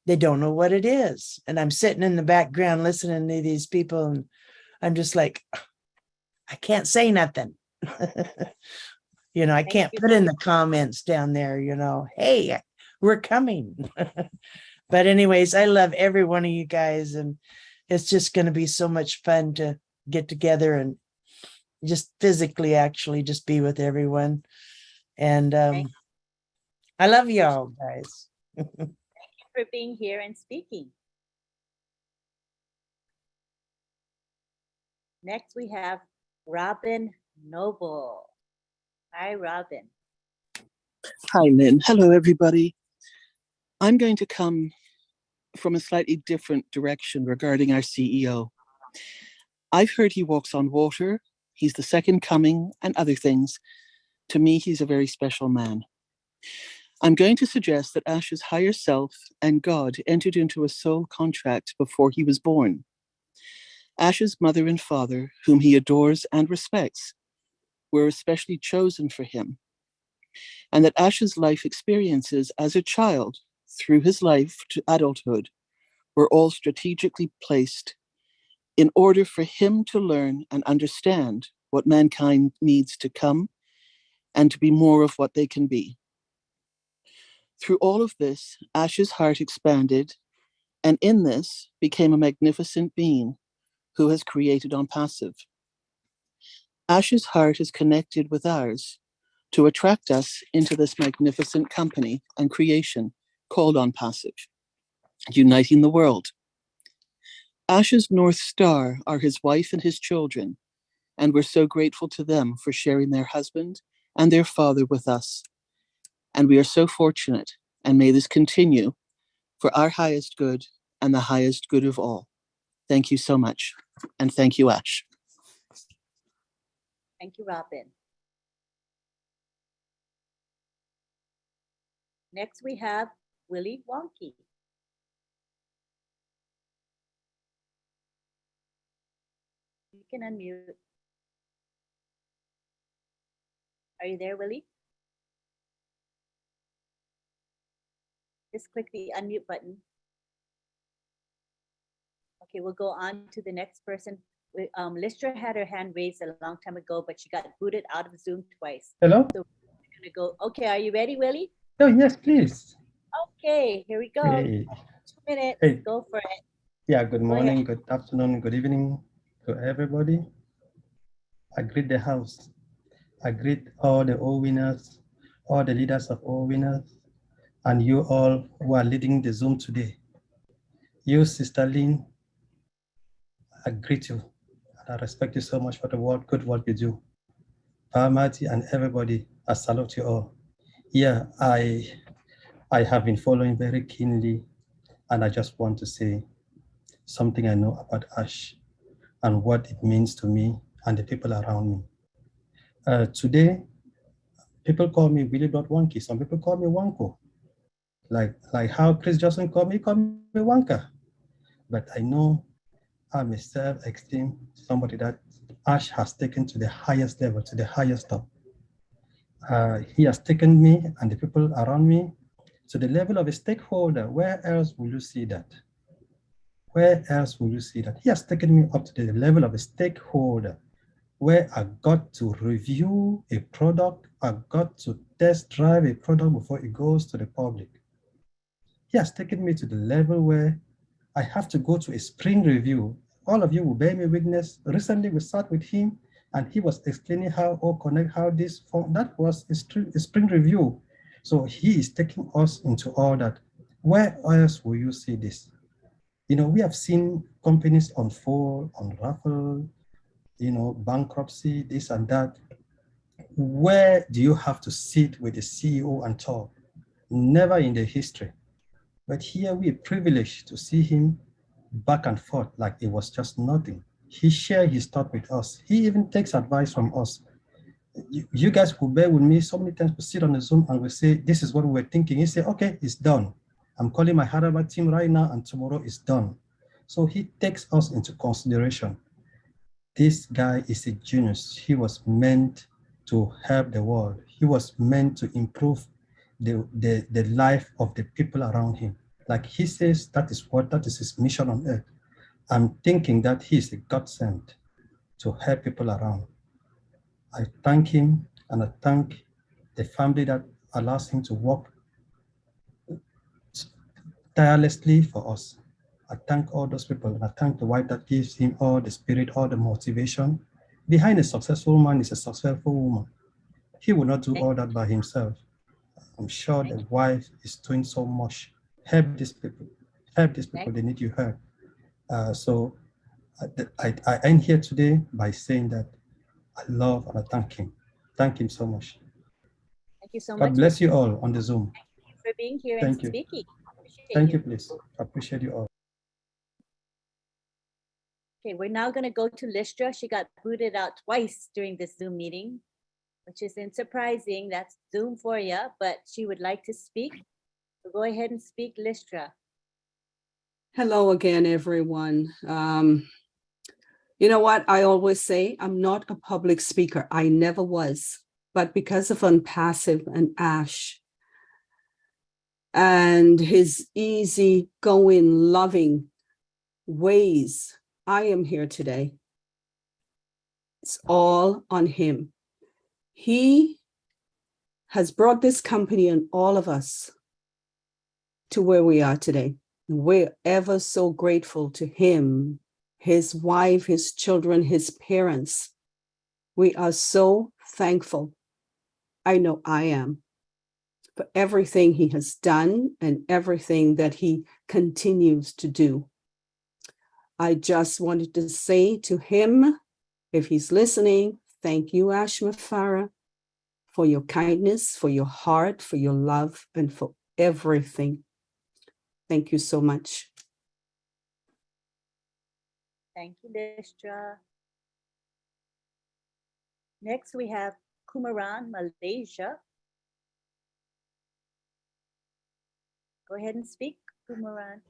they don't know what it is. And I'm sitting in the background listening to these people, and I'm just like, I can't say nothing. You know, I can't put in the comments down there, you know, hey, we're coming. But anyways, I love every one of you guys, and it's just going to be so much fun to get together and just physically actually just be with everyone. And I love y'all guys. Thank you for being here and speaking. Next, we have Robin Noble. Hi, Robin. Hi, Lynn. Hello, everybody. I'm going to come from a slightly different direction regarding our CEO. I've heard he walks on water, he's the second coming, and other things. To me, he's a very special man. I'm going to suggest that Ash's higher self and God entered into a soul contract before he was born. Ash's mother and father, whom he adores and respects, were especially chosen for him, and that Ash's life experiences as a child through his life to adulthood were all strategically placed in order for him to learn and understand what mankind needs to come and to be more of what they can be. Through all of this, Ash's heart expanded, and in this became a magnificent being who has created ONPASSIVE. Ash's heart is connected with ours to attract us into this magnificent company and creation called ONPASSIVE, uniting the world. Ash's North Star are his wife and his children, and we're so grateful to them for sharing their husband and their father with us. And we are so fortunate, and may this continue for our highest good and the highest good of all. Thank you so much. And thank you, Ash. Thank you, Robin. Next, we have Willie Wonky. You can unmute. Are you there, Willie? Just click the unmute button. Okay, we'll go on to the next person. Listra had her hand raised a long time ago, but she got booted out of Zoom twice. Hello? So we're gonna go. Okay, are you ready, Willie? Oh, yes, please. Okay, here we go. Hey. 2 minutes, Hey. go for it. Yeah, good Go morning, ahead. good afternoon, good evening to everybody. I greet the house. I greet all the O-winners, all the leaders of O-winners, and you all who are leading the Zoom today. You, Sister Lynn, I greet you, and I respect you so much for the good work you do. Parmati and everybody, I salute you all. Yeah, I have been following very keenly, and I just want to say something I know about Ash and what it means to me and the people around me. Today, people call me Willie Wonky. Some people call me Wanko. Like how Chris Johnson called me Wanka. But I know I'm a self-esteem, somebody that Ash has taken to the highest level, to the highest top. He has taken me and the people around me to the level of a stakeholder. Where else will you see that? Where else will you see that? He has taken me up to the level of a stakeholder, where I got to review a product, I got to test drive a product before it goes to the public. He has taken me to the level where I have to go to a spring review. All of you will bear me witness. Recently, we sat with him and he was explaining how O-Connect, how this form, that was a spring review. So he is taking us into all that. Where else will you see this? You know, we have seen companies unfold, unravel, you know, bankruptcy, this and that. Where do you have to sit with the CEO and talk? Never in the history. But here we're privileged to see him back and forth like it was just nothing. He shared his thought with us. He even takes advice from us. You guys will bear with me so many times. We sit on the Zoom and we say, this is what we were thinking. He said, okay, it's done. I'm calling my Hyderabad team right now and tomorrow it's done. So he takes us into consideration. This guy is a genius. He was meant to help the world. He was meant to improve the life of the people around him. Like he says, that is his mission on earth. I'm thinking that he is a God sent to help people around. I thank him and I thank the family that allows him to work tirelessly for us. I thank all those people and I thank the wife that gives him all the spirit, all the motivation. Behind a successful man is a successful woman. He will not do all that by himself. I'm sure the wife is doing so much. Help these people. Help these people. They need your help. So I end here today by saying that I love and I thank him. Thank him so much. Thank you so much. God bless you all on the Zoom. Thank you for being here Thank and you. speaking. Appreciate Thank you, please. I appreciate you all. Okay, we're now going to go to Listra. She got booted out twice during this Zoom meeting, which isn't surprising. That's Zoom for you, but she would like to speak. So go ahead and speak, Listra. Hello again, everyone. You know what? I always say I'm not a public speaker. I never was. But because of ONPASSIVE and Ash and his easy-going, loving ways, I am here today. It's all on him. He has brought this company and all of us to where we are today. We're ever so grateful to him, his wife, his children, his parents. We are so thankful. I know I am, for everything he has done and everything that he continues to do. I just wanted to say to him, if he's listening, thank you, Ash Mufareh, for your kindness, for your heart, for your love, and for everything. Thank you so much. Thank you, Listra. Next, we have Kumaran, Malaysia. Go ahead and speak, Kumaran.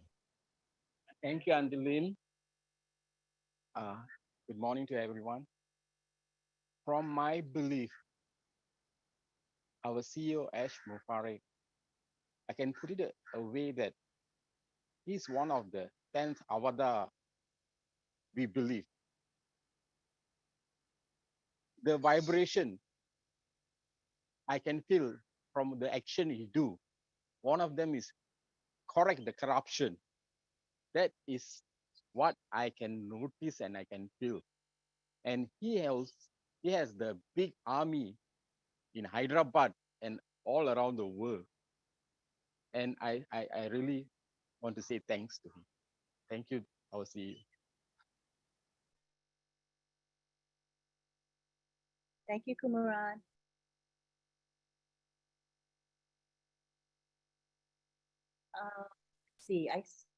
Thank you, Angeline. Good morning to everyone. From my belief, our CEO, Ash Mufareh, I can put it a way that he's one of the 10th avatar we believe. The vibration I can feel from the action he do. One of them is correct the corruption. That is what I can notice and I can feel. And he has the big army in Hyderabad and all around the world. And I really want to say thanks to him. Thank you, our CEO. Thank you, Kumaran. See,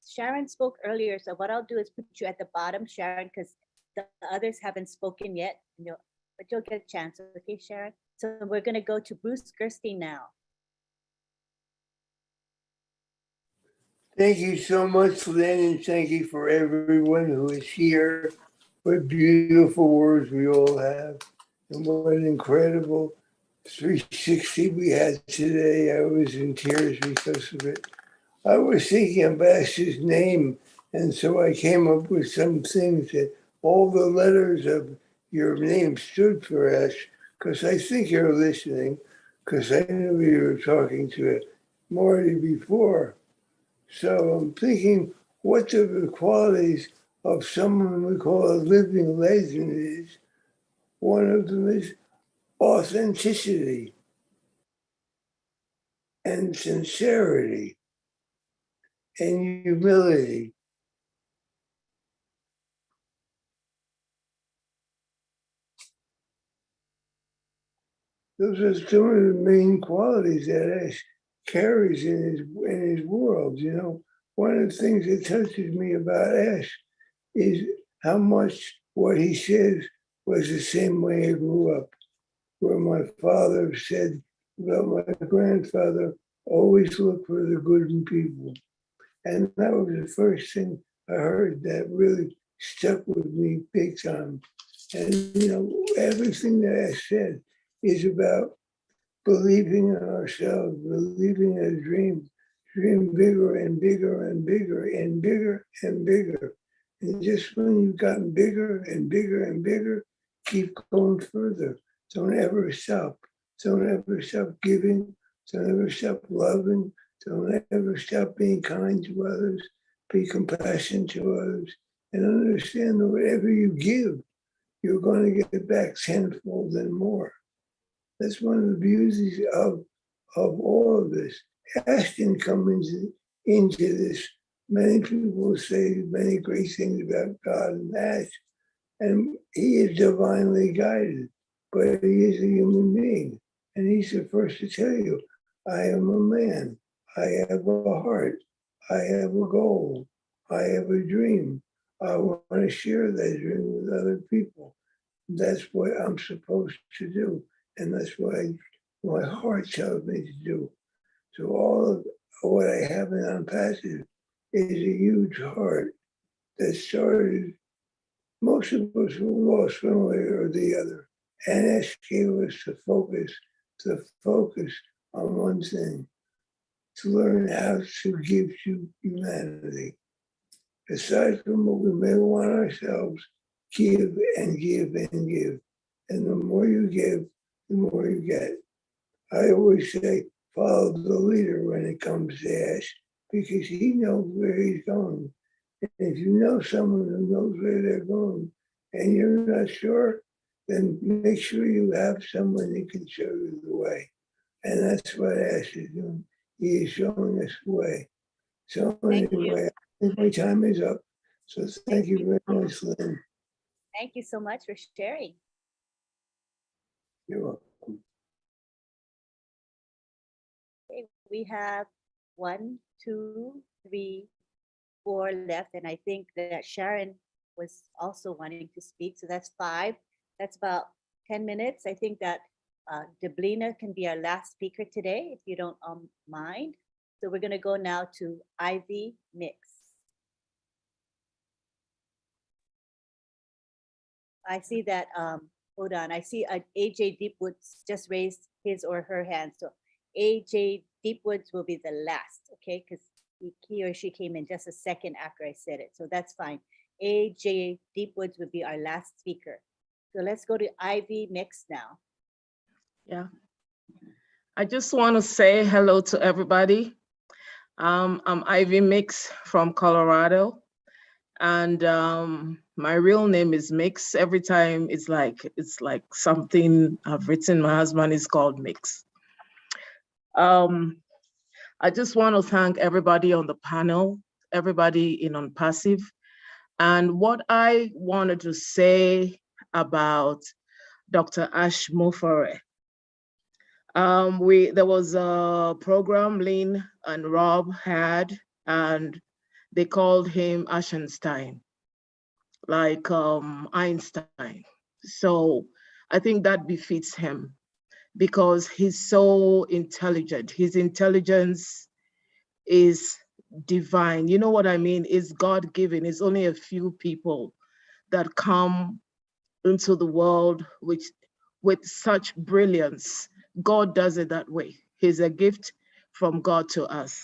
Sharon spoke earlier, so what I'll do is put you at the bottom, Sharon, because the others haven't spoken yet, but you'll get a chance, okay, Sharon? So we're going to go to Bruce Gerstein now. Thank you so much, Lynn, and thank you for everyone who is here. What beautiful words we all have, and what an incredible 360 we had today. I was in tears because of it. I was thinking of Ash's name, and so I came up with some things that all the letters of your name stood for, Ash, because I think you're listening, because I knew you were talking to Marty before. So I'm thinking, what are the qualities of someone we call a living legend is? One of them is authenticity and sincerity and humility. Those are some of the main qualities that Ash carries in his world. You know, one of the things that touches me about Ash is how much what he says was the same way I grew up, where my father said about my grandfather, always look for the good in people. And that was the first thing I heard that really stuck with me big time. And, you know, everything that I said is about believing in ourselves, believing in a dream, dream bigger and bigger and bigger and bigger and bigger. And just when you've gotten bigger and bigger and bigger, keep going further. Don't ever stop. Don't ever stop giving. Don't ever stop loving. Don't ever stop being kind to others. Be compassionate to others. And understand that whatever you give, you're going to get back tenfold and more. That's one of the beauties of all of this. Ash didn't come into this. Many people say many great things about God and Ash, and he is divinely guided, but he is a human being. And he's the first to tell you, I am a man. I have a heart. I have a goal. I have a dream. I want to share that dream with other people. That's what I'm supposed to do. And that's what my heart tells me to do. So all of what I have in ONPASSIVE is a huge heart that started, most of us were lost one way or the other. And that gave us the focus on one thing, to learn how to give to humanity. Aside from what we may want ourselves, give and give and give. And the more you give, the more you get. I always say, follow the leader when it comes to Ash, because he knows where he's going. And if you know someone who knows where they're going and you're not sure, then make sure you have someone who can show you the way. And that's what Ash is doing. He is showing us the way. So anyway, I think my time is up. So thank you very much, Lynn. Thank you so much for sharing. You're welcome. Okay, we have 1, 2, 3, 4 left, and I think that Sharon was also wanting to speak. So that's 5. That's about 10 minutes. I think that Deblina can be our last speaker today, if you don't mind. So we're going to go now to Ivy Mix. I see that, hold on, I see AJ Deepwoods just raised his or her hand. So AJ Deepwoods will be the last, okay? Because he or she came in just a second after I said it. So that's fine. AJ Deepwoods would be our last speaker. So let's go to Ivy Mix now. Yeah. I just want to say hello to everybody. I'm Ivy Mix from Colorado. And my real name is Mix. Every time it's like something I've written. My husband is called Mix. I just want to thank everybody on the panel, everybody in ONPASSIVE. And what I wanted to say about Dr. Ash Mufareh. There was a program Lynn and Rob had, and they called him Einstein, like Einstein. So I think that befits him because he's so intelligent. His intelligence is divine. You know what I mean? It's God-given. It's only a few people that come into the world with such brilliance. God does it that way. He's a gift from God to us.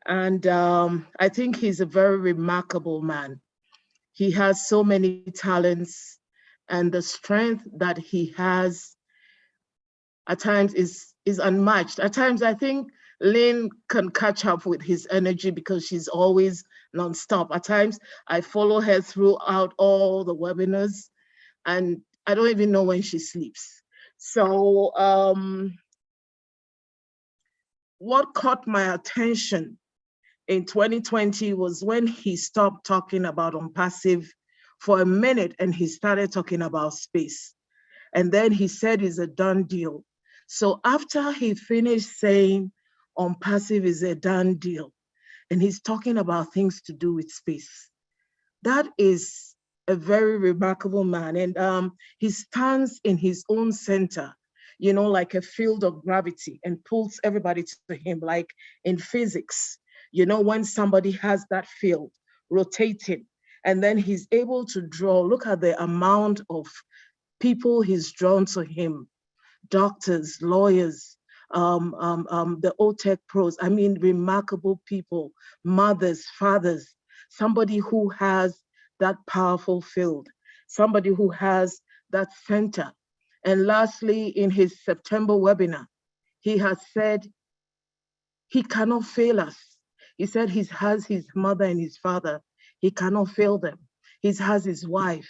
And I think he's a very remarkable man. He has so many talents, and the strength that he has at times is unmatched. At times, I think Lynn can catch up with his energy because she's always nonstop. At times, I follow her throughout all the webinars, and I don't even know when she sleeps. So what caught my attention in 2020 was when he stopped talking about ONPASSIVE for a minute and he started talking about space. And then he said it's a done deal. So after he finished saying ONPASSIVE is a done deal, and he's talking about things to do with space, that is a very remarkable man. And he stands in his own center, you know, like a field of gravity, and pulls everybody to him, like in physics, you know, when somebody has that field rotating, and then he's able to draw, look at the amount of people he's drawn to him, doctors, lawyers, the O-Tech pros, I mean, remarkable people, mothers, fathers, somebody who has that powerful field, somebody who has that center. And lastly, in his September webinar, he has said he cannot fail us. He said he has his mother and his father. He cannot fail them. He has his wife.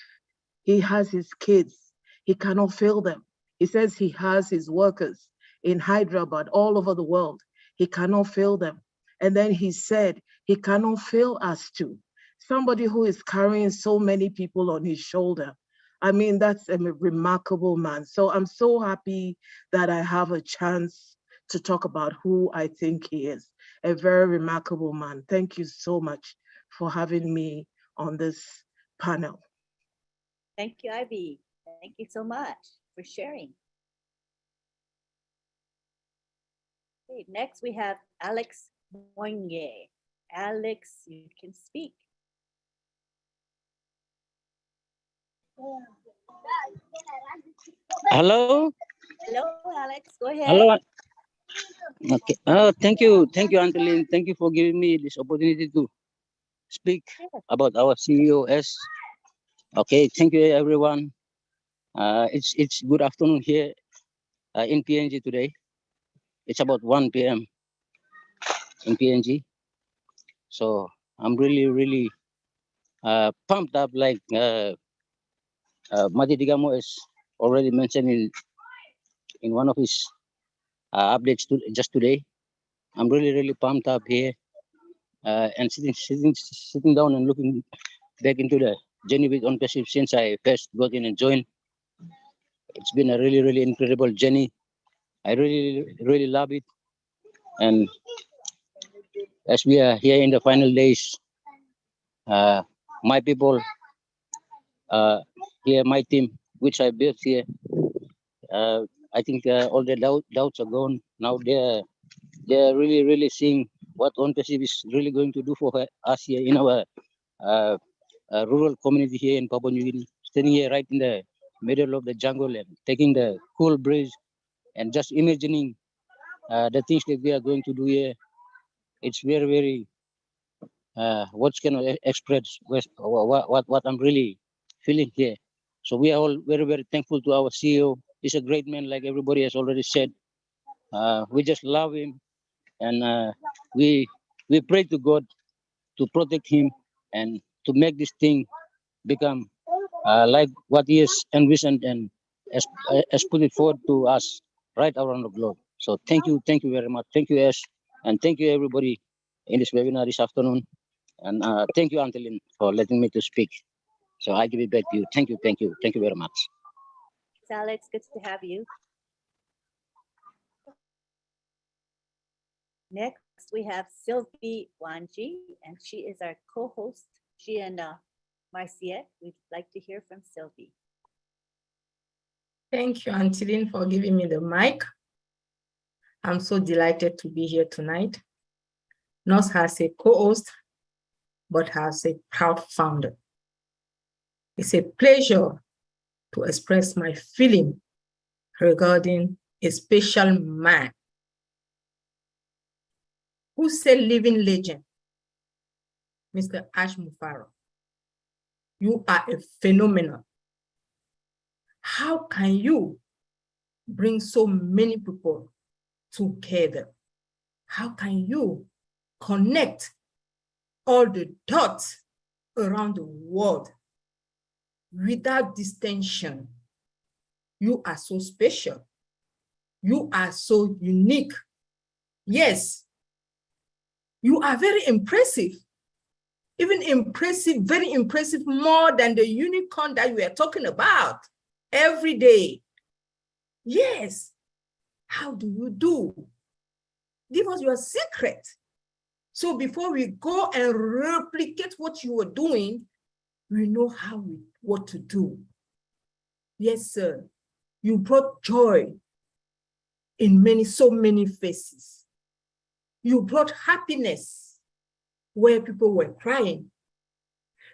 He has his kids. He cannot fail them. He says he has his workers in Hyderabad, all over the world. He cannot fail them. And then he said he cannot fail us too. Somebody who is carrying so many people on his shoulder. I mean, that's a remarkable man. So I'm so happy that I have a chance to talk about who I think he is. A very remarkable man. Thank you so much for having me on this panel. Thank you, Ivy. Thank you so much for sharing. Okay, next we have Alex Moinge. Alex, you can speak. Hello. Hello, Alex. Go ahead. Hello. Okay. Thank you, Angeline. Thank you for giving me this opportunity to speak about our CEOs. Okay. Thank you, everyone. It's good afternoon here in PNG today. It's about 1 p.m. in PNG. So I'm really pumped up, like Mati Digamo is already mentioned in one of his updates just today. I'm really pumped up here and sitting down and looking back into the journey with ONPASSIVE since I first got in and joined. It's been a really incredible journey. I really love it. And as we are here in the final days, my people here, my team, which I built here, I think all the doubts are gone. Now they're really seeing what ONPASSIVE is really going to do for us here in our rural community here in Papua New Guinea, standing here right in the middle of the jungle and taking the cool breeze and just imagining the things that we are going to do here. It's very what can I express what I'm really feeling here. So we are all very thankful to our CEO. He's a great man, like everybody has already said. We just love him, and we pray to God to protect him and to make this thing become like what he has envisioned and has put it forward to us right around the globe. So thank you very much. Thank you, Ash, and thank you everybody in this webinar this afternoon. And thank you, Antolin, for letting me to speak. So I give it back to you. Thank you very much. Thanks, Alex. Good to have you. Next, we have Sylvie Wanji, and she is our co-host. She and Marcia, we'd like to hear from Sylvie. Thank you, Antolin, for giving me the mic. I'm so delighted to be here tonight, not as a co-host, but as a proud founder. It's a pleasure to express my feeling regarding a special man who's a living legend, Mr. Ash Mufareh. You are a phenomenon. How can you bring so many people together? How can you connect all the dots around the world without distinction? You are so special. You are so unique. Yes, you are very impressive. Even impressive, very impressive, more than the unicorn that we are talking about every day. Yes, How do you do? Give us your secret. So before we go and replicate what you are doing, we know what to do. Yes, sir. You brought joy in so many faces. You brought happiness where people were crying.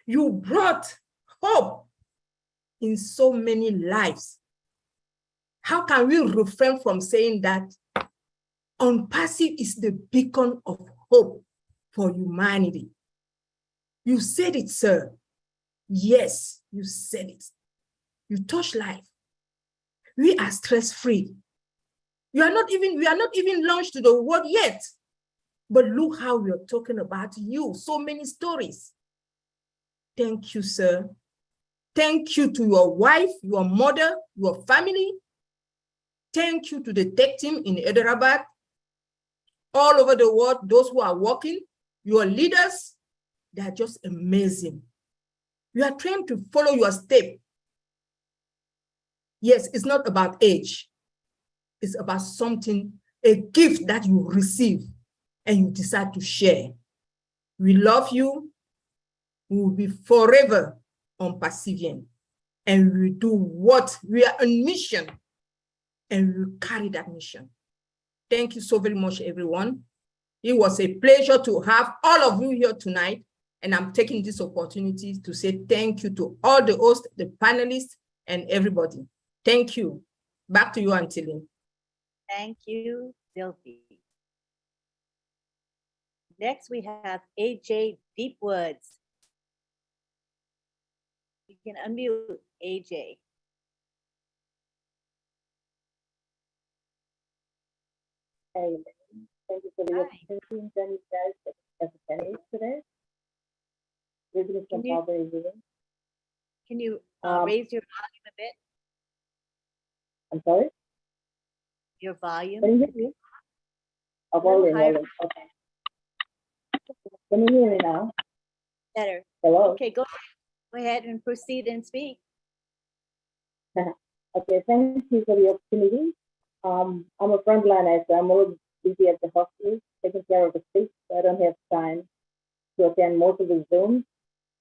You brought hope in so many lives. How can we refrain from saying that ONPASSIVE is the beacon of hope for humanity? You said it, sir. Yes, you said it. You touch life. We are stress-free. We are not even launched to the world yet. But look how we are talking about you. So many stories. Thank you, sir. Thank you to your wife, your mother, your family. Thank you to the tech team in Hyderabad. All over the world, those who are working, your leaders, they are just amazing. You are trained to follow your step. Yes, it's not about age. It's about something, a gift that you receive and you decide to share. We love you. We will be forever ONPASSIVIan. And we do what we are on mission and we will carry that mission. Thank you so very much, everyone. It was a pleasure to have all of you here tonight. And I'm taking this opportunity to say thank you to all the hosts, the panelists, and everybody. Thank you. Back to you, Antili. Thank you, Sylvie. Next, we have AJ Deepwoods. You can unmute AJ. Hey, thank you for the opportunity and joining you guys as a panelist today. Can you raise your volume a bit? I'm sorry? Your volume? Can you hear me? Oh, volume, okay. Can you hear me now? Better. Hello? Okay, go ahead and proceed and speak. Okay, thank you for the opportunity. I'm a frontliner, so I'm always busy at the hospital, taking care of the sick, so I don't have time to attend most of the Zooms,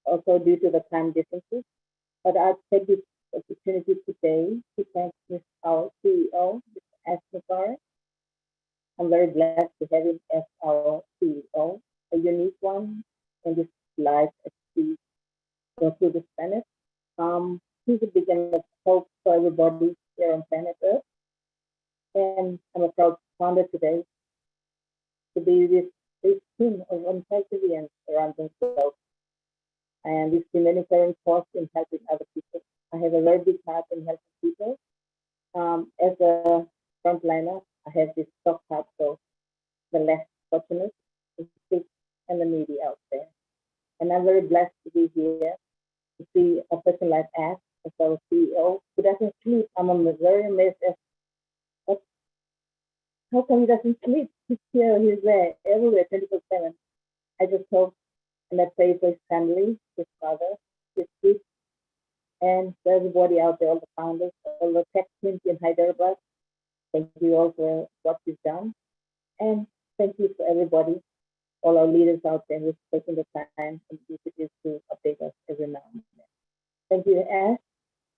also due to the time differences. But I'll take this opportunity today to thank our CEO, Mr. Mufareh. I'm very blessed to have him as our CEO, a unique one in this life as we go through this planet. He's a beacon of hope for everybody here on planet Earth. And I'm a proud founder today to be with this team of ONPASSIVIans around themselves. And this humanitarian cause in helping other people. I have a very big heart in helping people. As a frontliner, I have this soft heart for the less fortunate, the sick, and the needy out there. And I'm very blessed to be here to see a person like Ash, as our CEO, who doesn't sleep. I'm very amazed at how come he doesn't sleep? He's here, he's there, everywhere, 24/7. I just hope and I pray for his family, his father, his kids, and for everybody out there, all the founders, all the tech teams in Hyderabad. Thank you all for what you've done. And thank you for everybody, all our leaders out there who's taking the time and initiatives to update us every now and then. Thank you, Ash,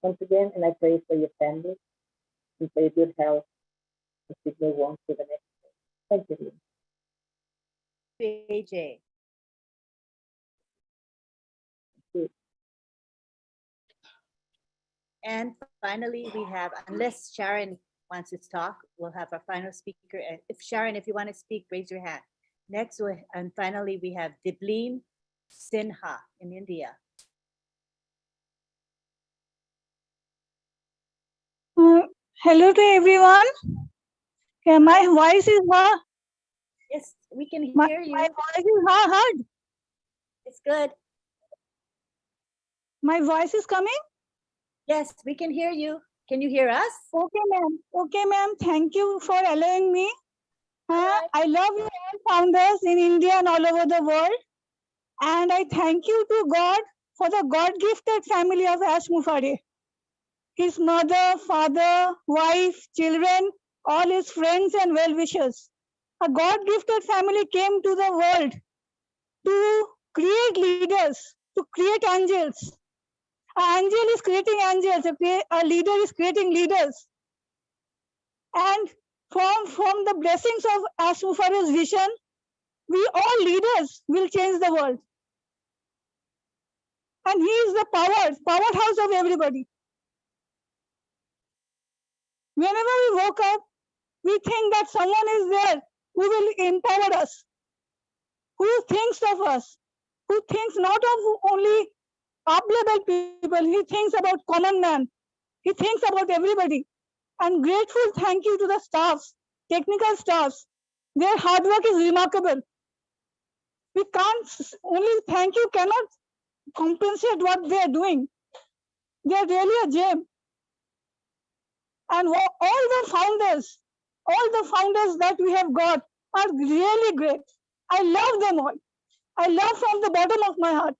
once again, and I pray for your family and for your good health as we move on to the next day. Thank you. AJ. And finally, we have, unless Sharon wants to talk, we'll have our final speaker. If Sharon, if you want to speak, raise your hand. Next, and finally, we have Dibleen Sinha in India. Hello to everyone. Yeah, my voice is heard. Yes, we can hear you. My voice is heard. It's good. My voice is coming? Yes, we can hear you. Can you hear us? Okay, ma'am. Okay, ma'am. Thank you for allowing me. I love you all founders in India and all over the world. And I thank you to God for the God-gifted family of Ash Mufareh. His mother, father, wife, children, all his friends and well-wishers. A God-gifted family came to the world to create leaders, to create angels. An angel is creating angels, a leader is creating leaders. And from the blessings of Ash Mufareh's vision, we all leaders will change the world. And he is the powerhouse of everybody. Whenever we woke up, we think that someone is there who will empower us, who thinks of us, who thinks not of only up-level people, he thinks about common man, he thinks about everybody. And grateful thank you to the staffs, technical staffs. Their hard work is remarkable. We can't, only thank you cannot compensate what they are doing. They are really a gem. And all the founders that we have got are really great. I love them all. I love from the bottom of my heart.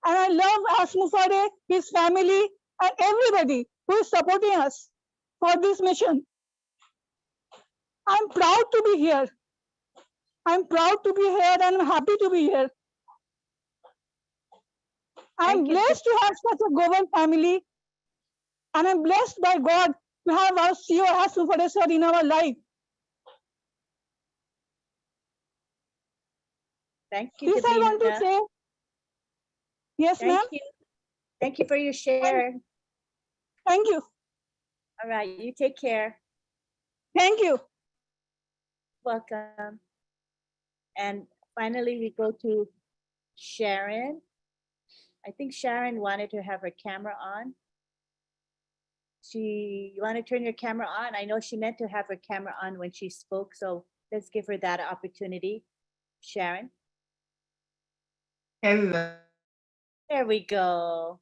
And I love Ash Mufareh, his family, and everybody who is supporting us for this mission. I'm proud to be here. I'm proud to be here and I'm happy to be here. I'm blessed to have such a global family. And I'm blessed by God to have our CEO Ash Mufareh sir in our life. Thank you, This I want to Davina. say. Yes, ma'am. Thank you for your share. Thank you. All right, you take care. Thank you. Welcome. And finally, we go to Sharon. I think Sharon wanted to have her camera on. You want to turn your camera on? I know she meant to have her camera on when she spoke, so let's give her that opportunity. Sharon. Hello. There we go.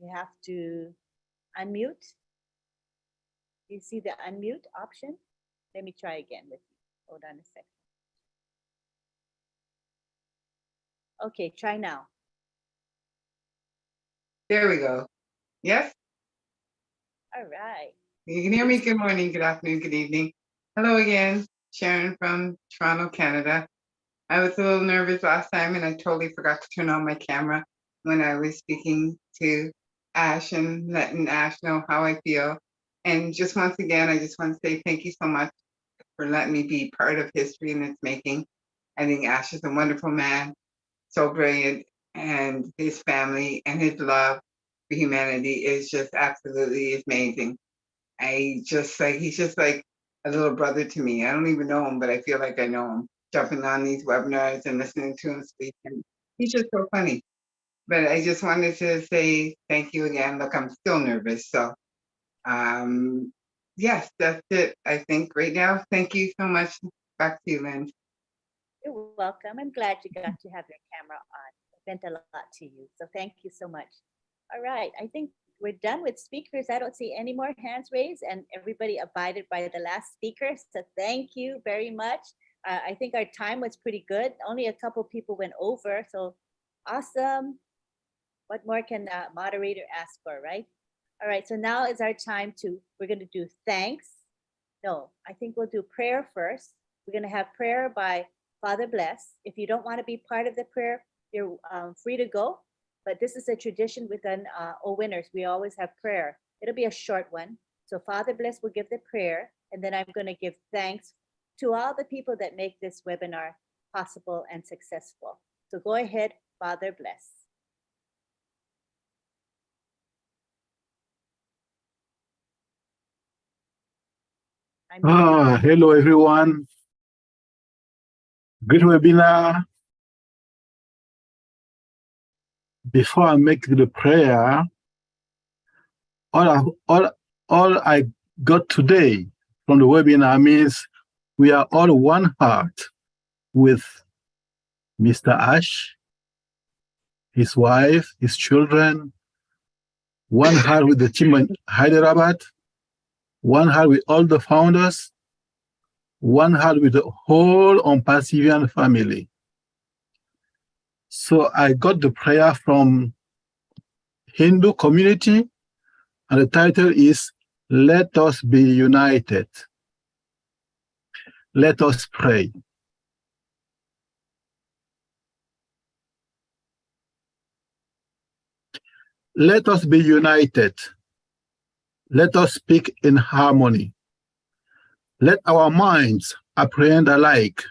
You have to unmute. You see the unmute option? Let me try again with you. Hold on a second. Okay, try now. There we go. Yes? All right. You can hear me. Good morning, good afternoon, good evening. Hello again, Sharon from Toronto, Canada. I was a little nervous last time and I totally forgot to turn on my camera when I was speaking to Ash and letting Ash know how I feel. And just once again, I just want to say thank you so much for letting me be part of history in its making. I think Ash is a wonderful man, so brilliant, and his family and his love for humanity is just absolutely amazing. He's just like a little brother to me. I don't even know him, but I feel like I know him. Jumping on these webinars and listening to him speak, and he's just so funny. But I just wanted to say thank you again. Look, I'm still nervous, so yes, that's it. I think right now. Thank you so much. Back to you, Lynn. You're welcome. I'm glad you got to have your camera on. It meant a lot to you. So thank you so much. All right. I think we're done with speakers. I don't see any more hands raised, and everybody abided by the last speaker. So thank you very much. I think our time was pretty good. Only a couple people went over. So awesome. What more can a moderator ask for, right? All right. So now is our time we're going to do thanks. No, I think we'll do prayer first. We're going to have prayer by Father Bless. If you don't want to be part of the prayer, you're free to go. But this is a tradition within O-WINNERS. We always have prayer. It'll be a short one. So Father Bless will give the prayer, and then I'm going to give thanks to all the people that make this webinar possible and successful. So go ahead, Father Bless. Hello, everyone. Good webinar. Before I make the prayer, all I got today from the webinar means we are all one heart with Mr. Ash, his wife, his children, one heart with the team in Hyderabad, one heart with all the founders, one heart with the whole ONPASSIVE family. So I got the prayer from Hindu community, And the title is Let Us Be United. Let us pray. Let us be united. Let us speak in harmony. Let our minds apprehend alike.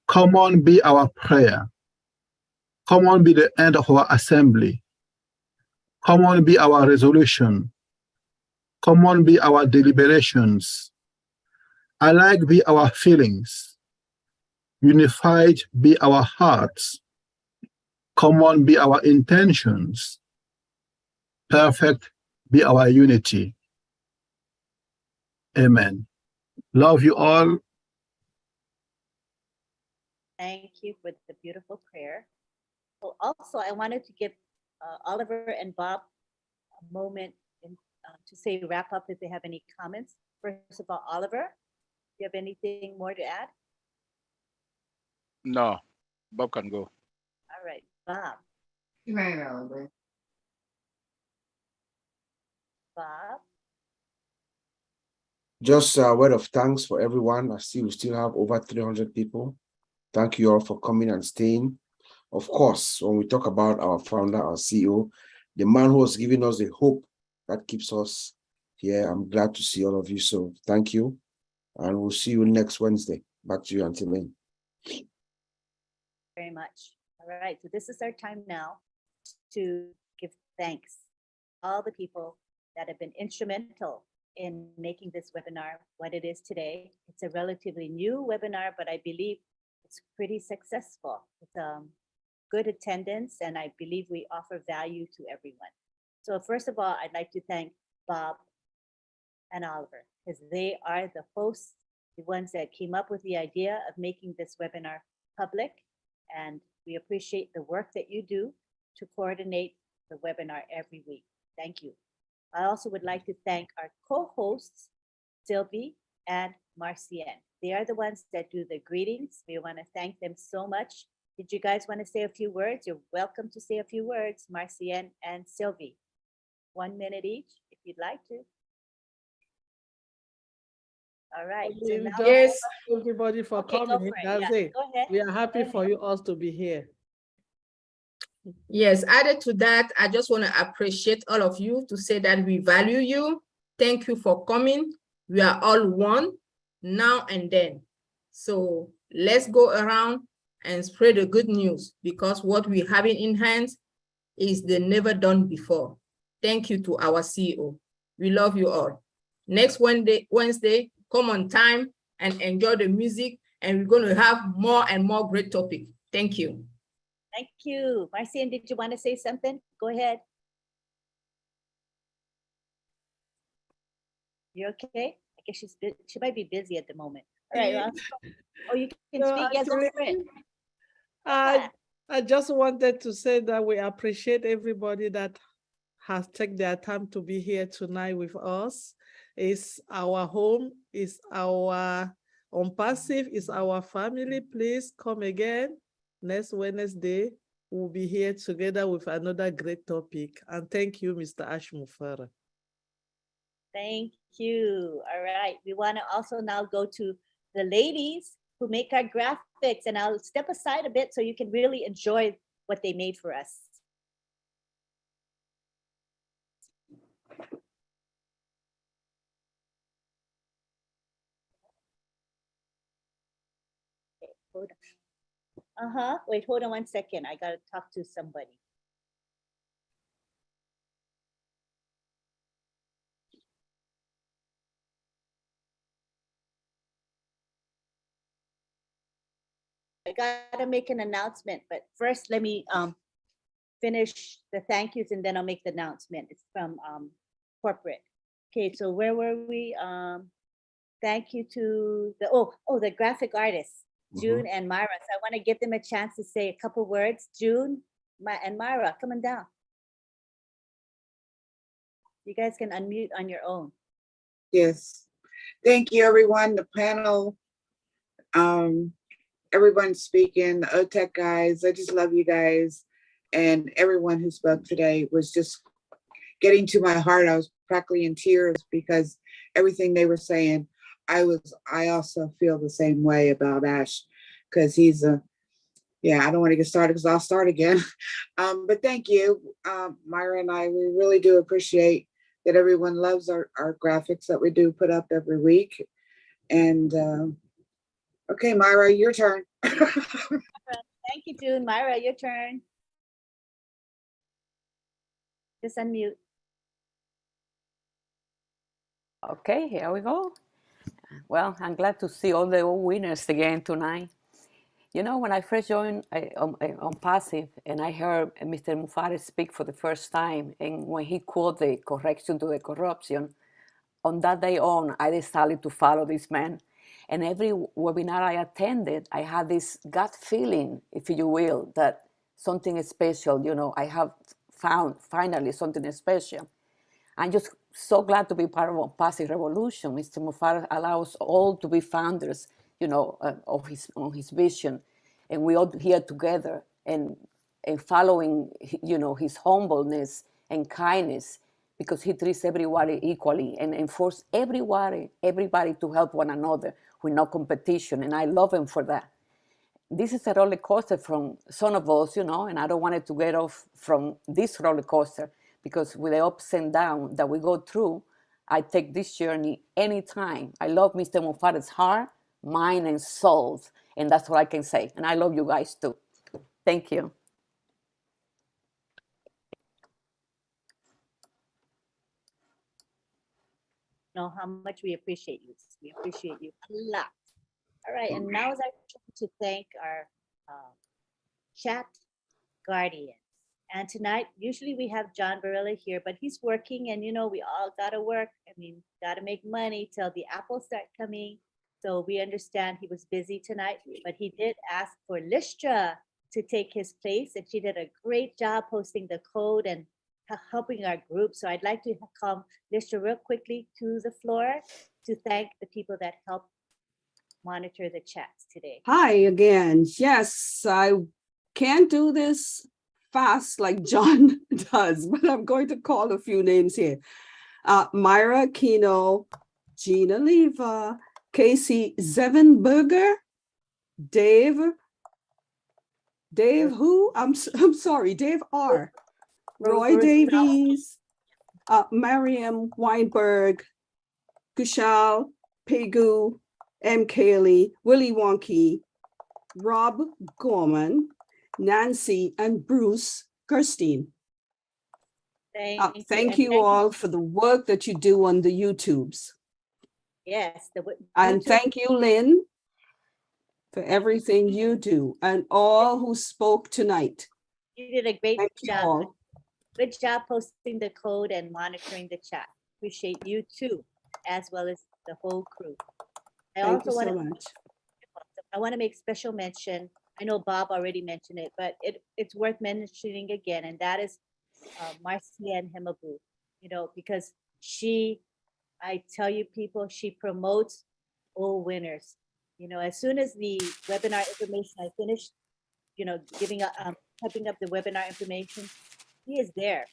Come on, be our prayer. Come on, be the end of our assembly. Come on, be our resolution. Come on, be our deliberations. Alike be our feelings. Unified be our hearts. Come on, be our intentions. Perfect be our unity. Amen. Love you all. Thank you for the beautiful prayer. So also, I wanted to give Oliver and Bob a moment to say wrap up if they have any comments. First of all, Oliver, do you have anything more to add? No, Bob can go. All right, Bob. Good night, Oliver. Bob. Just a word of thanks for everyone. I see we still have over 300 people. Thank you all for coming and staying. Of course, when we talk about our founder, our CEO, the man who has given us the hope that keeps us here, I'm glad to see all of you. So thank you. And we'll see you next Wednesday. Back to you, Auntie Lynn. Very much. All right, so this is our time now to give thanks to all the people that have been instrumental in making this webinar what it is today. It's a relatively new webinar, but I believe it's pretty successful. It's good attendance, and I believe we offer value to everyone. So first of all, I'd like to thank Bob and Oliver, because they are the hosts, the ones that came up with the idea of making this webinar public, and we appreciate the work that you do to coordinate the webinar every week. Thank you. I also would like to thank our co-hosts, Sylvie and Marcienne. They are the ones that do the greetings. We want to thank them so much. Did you guys want to say a few words? You're welcome to say a few words, Marcienne and Sylvie. 1 minute each, if you'd like to. All right. So now Yes, everybody for okay, go coming. for it. That's Yeah, it. go ahead. We are happy Go for you all to be here. Yes, added to that, I just want to appreciate all of you to say that we value you. Thank you for coming. We are all one now and then. So let's go around and spread the good news, because what we have in hands is the never done before. Thank you to our CEO. We love you all. Next Wednesday, come on time and enjoy the music, and we're going to have more and more great topics. Thank you. Thank you. Marcienne, did you want to say something? Go ahead. You okay? I guess she might be busy at the moment. All right. Yeah. Oh, you can No, speak. Yeah, go actually, for it. I just wanted to say that we appreciate everybody that has taken their time to be here tonight with us. It's our home, it's our ONPASSIVE, it's our family. Please come again next Wednesday. We'll be here together with another great topic. And thank you, Mr. Mufareh. Thank you. All right. We want to also now go to the ladies who make our graphics, and I'll step aside a bit so you can really enjoy what they made for us. Okay, hold on. Wait, hold on 1 second. I got to talk to somebody. I gotta make an announcement, but first let me finish the thank yous and then I'll make the announcement. It's from corporate. Okay, so where were we? Thank you to the the graphic artists, June and Myra. So I want to give them a chance to say a couple words. June and Myra, come on down. You guys can unmute on your own. Yes. Thank you, everyone. The panel, everyone speaking, the OTech guys. I just love you guys. And everyone who spoke today was just getting to my heart. I was practically in tears because everything they were saying, I also feel the same way about Ash, because he's a, yeah, I don't want to get started because I'll start again. But thank you, Myra and I, we really do appreciate that everyone loves our graphics that we do put up every week. And okay, Myra, your turn. Thank you, June. Myra, your turn. Just unmute. Okay, here we go. Well, I'm glad to see all the winners again tonight. You know, when I first joined ONPASSIVE and I heard Mr. Mufareh speak for the first time, and when he quoted the correction to the corruption, on that day on, I decided to follow this man. And every webinar I attended, I had this gut feeling, if you will, that something special, you know, I have found finally something special. I'm just so glad to be part of ONPASSIVE revolution. Mr. Mufareh allows all to be founders, you know, on his vision, and we all here together and following, you know, his humbleness and kindness, because he treats everybody equally and enforces everybody to help one another with no competition, and I love him for that. This is a roller coaster from some of us, you know, and I don't want it to get off from this roller coaster, because with the ups and downs that we go through, I take this journey anytime. I love Mr. Mufareh's heart, mind, and soul, and that's what I can say. And I love you guys too. Thank you. Know how much we appreciate you. We appreciate you a lot. All right, and now is our turn to thank our chat guardians. And tonight, usually we have John Barilla here, but he's working, and you know, we all gotta work. I mean, gotta make money till the apples start coming. So we understand he was busy tonight, but he did ask for Listra to take his place, and she did a great job posting the code and helping our group. So I'd like to come Listra real quickly to the floor to thank the people that helped monitor the chats today. Hi again. Yes, I can't do this fast like John does, but I'm going to call a few names here. Myra Kino, Gina Leva, Casey Zevenberger, Dave who? I'm sorry, Dave R. Roy Davies, Mariam Weinberg, Kushal, Pegu, M. Kaylee, Willie Wonky, Rob Gorman, Nancy, and Bruce Gerstein. Thank you all for the work that you do on the YouTubes. Yes. And thank you, Lynn, for everything you do, and all who spoke tonight. You did a great job. All. Good job posting the code and monitoring the chat. Appreciate you too, as well as the whole crew. Thank you so much. I want to make special mention. I know Bob already mentioned it, but it's worth mentioning again, and that is Marcienne Himabu, you know, because I tell you people, she promotes all winners. You know, as soon as the webinar information, I finished, you know, typing up the webinar information, she is there.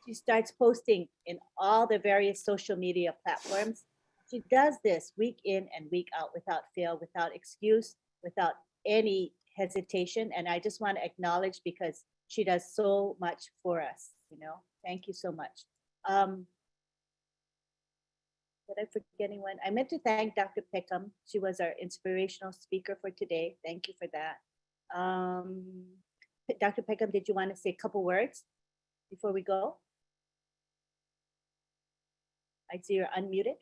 She starts posting in all the various social media platforms. She does this week in and week out without fail, without excuse, without any hesitation. And I just want to acknowledge, because she does so much for us, you know. Thank you so much. Did I forget anyone? I meant to thank Dr. Peckham. She was our inspirational speaker for today. Thank you for that. Dr. Peckham, did you want to say a couple words before we go? I see you're unmuted.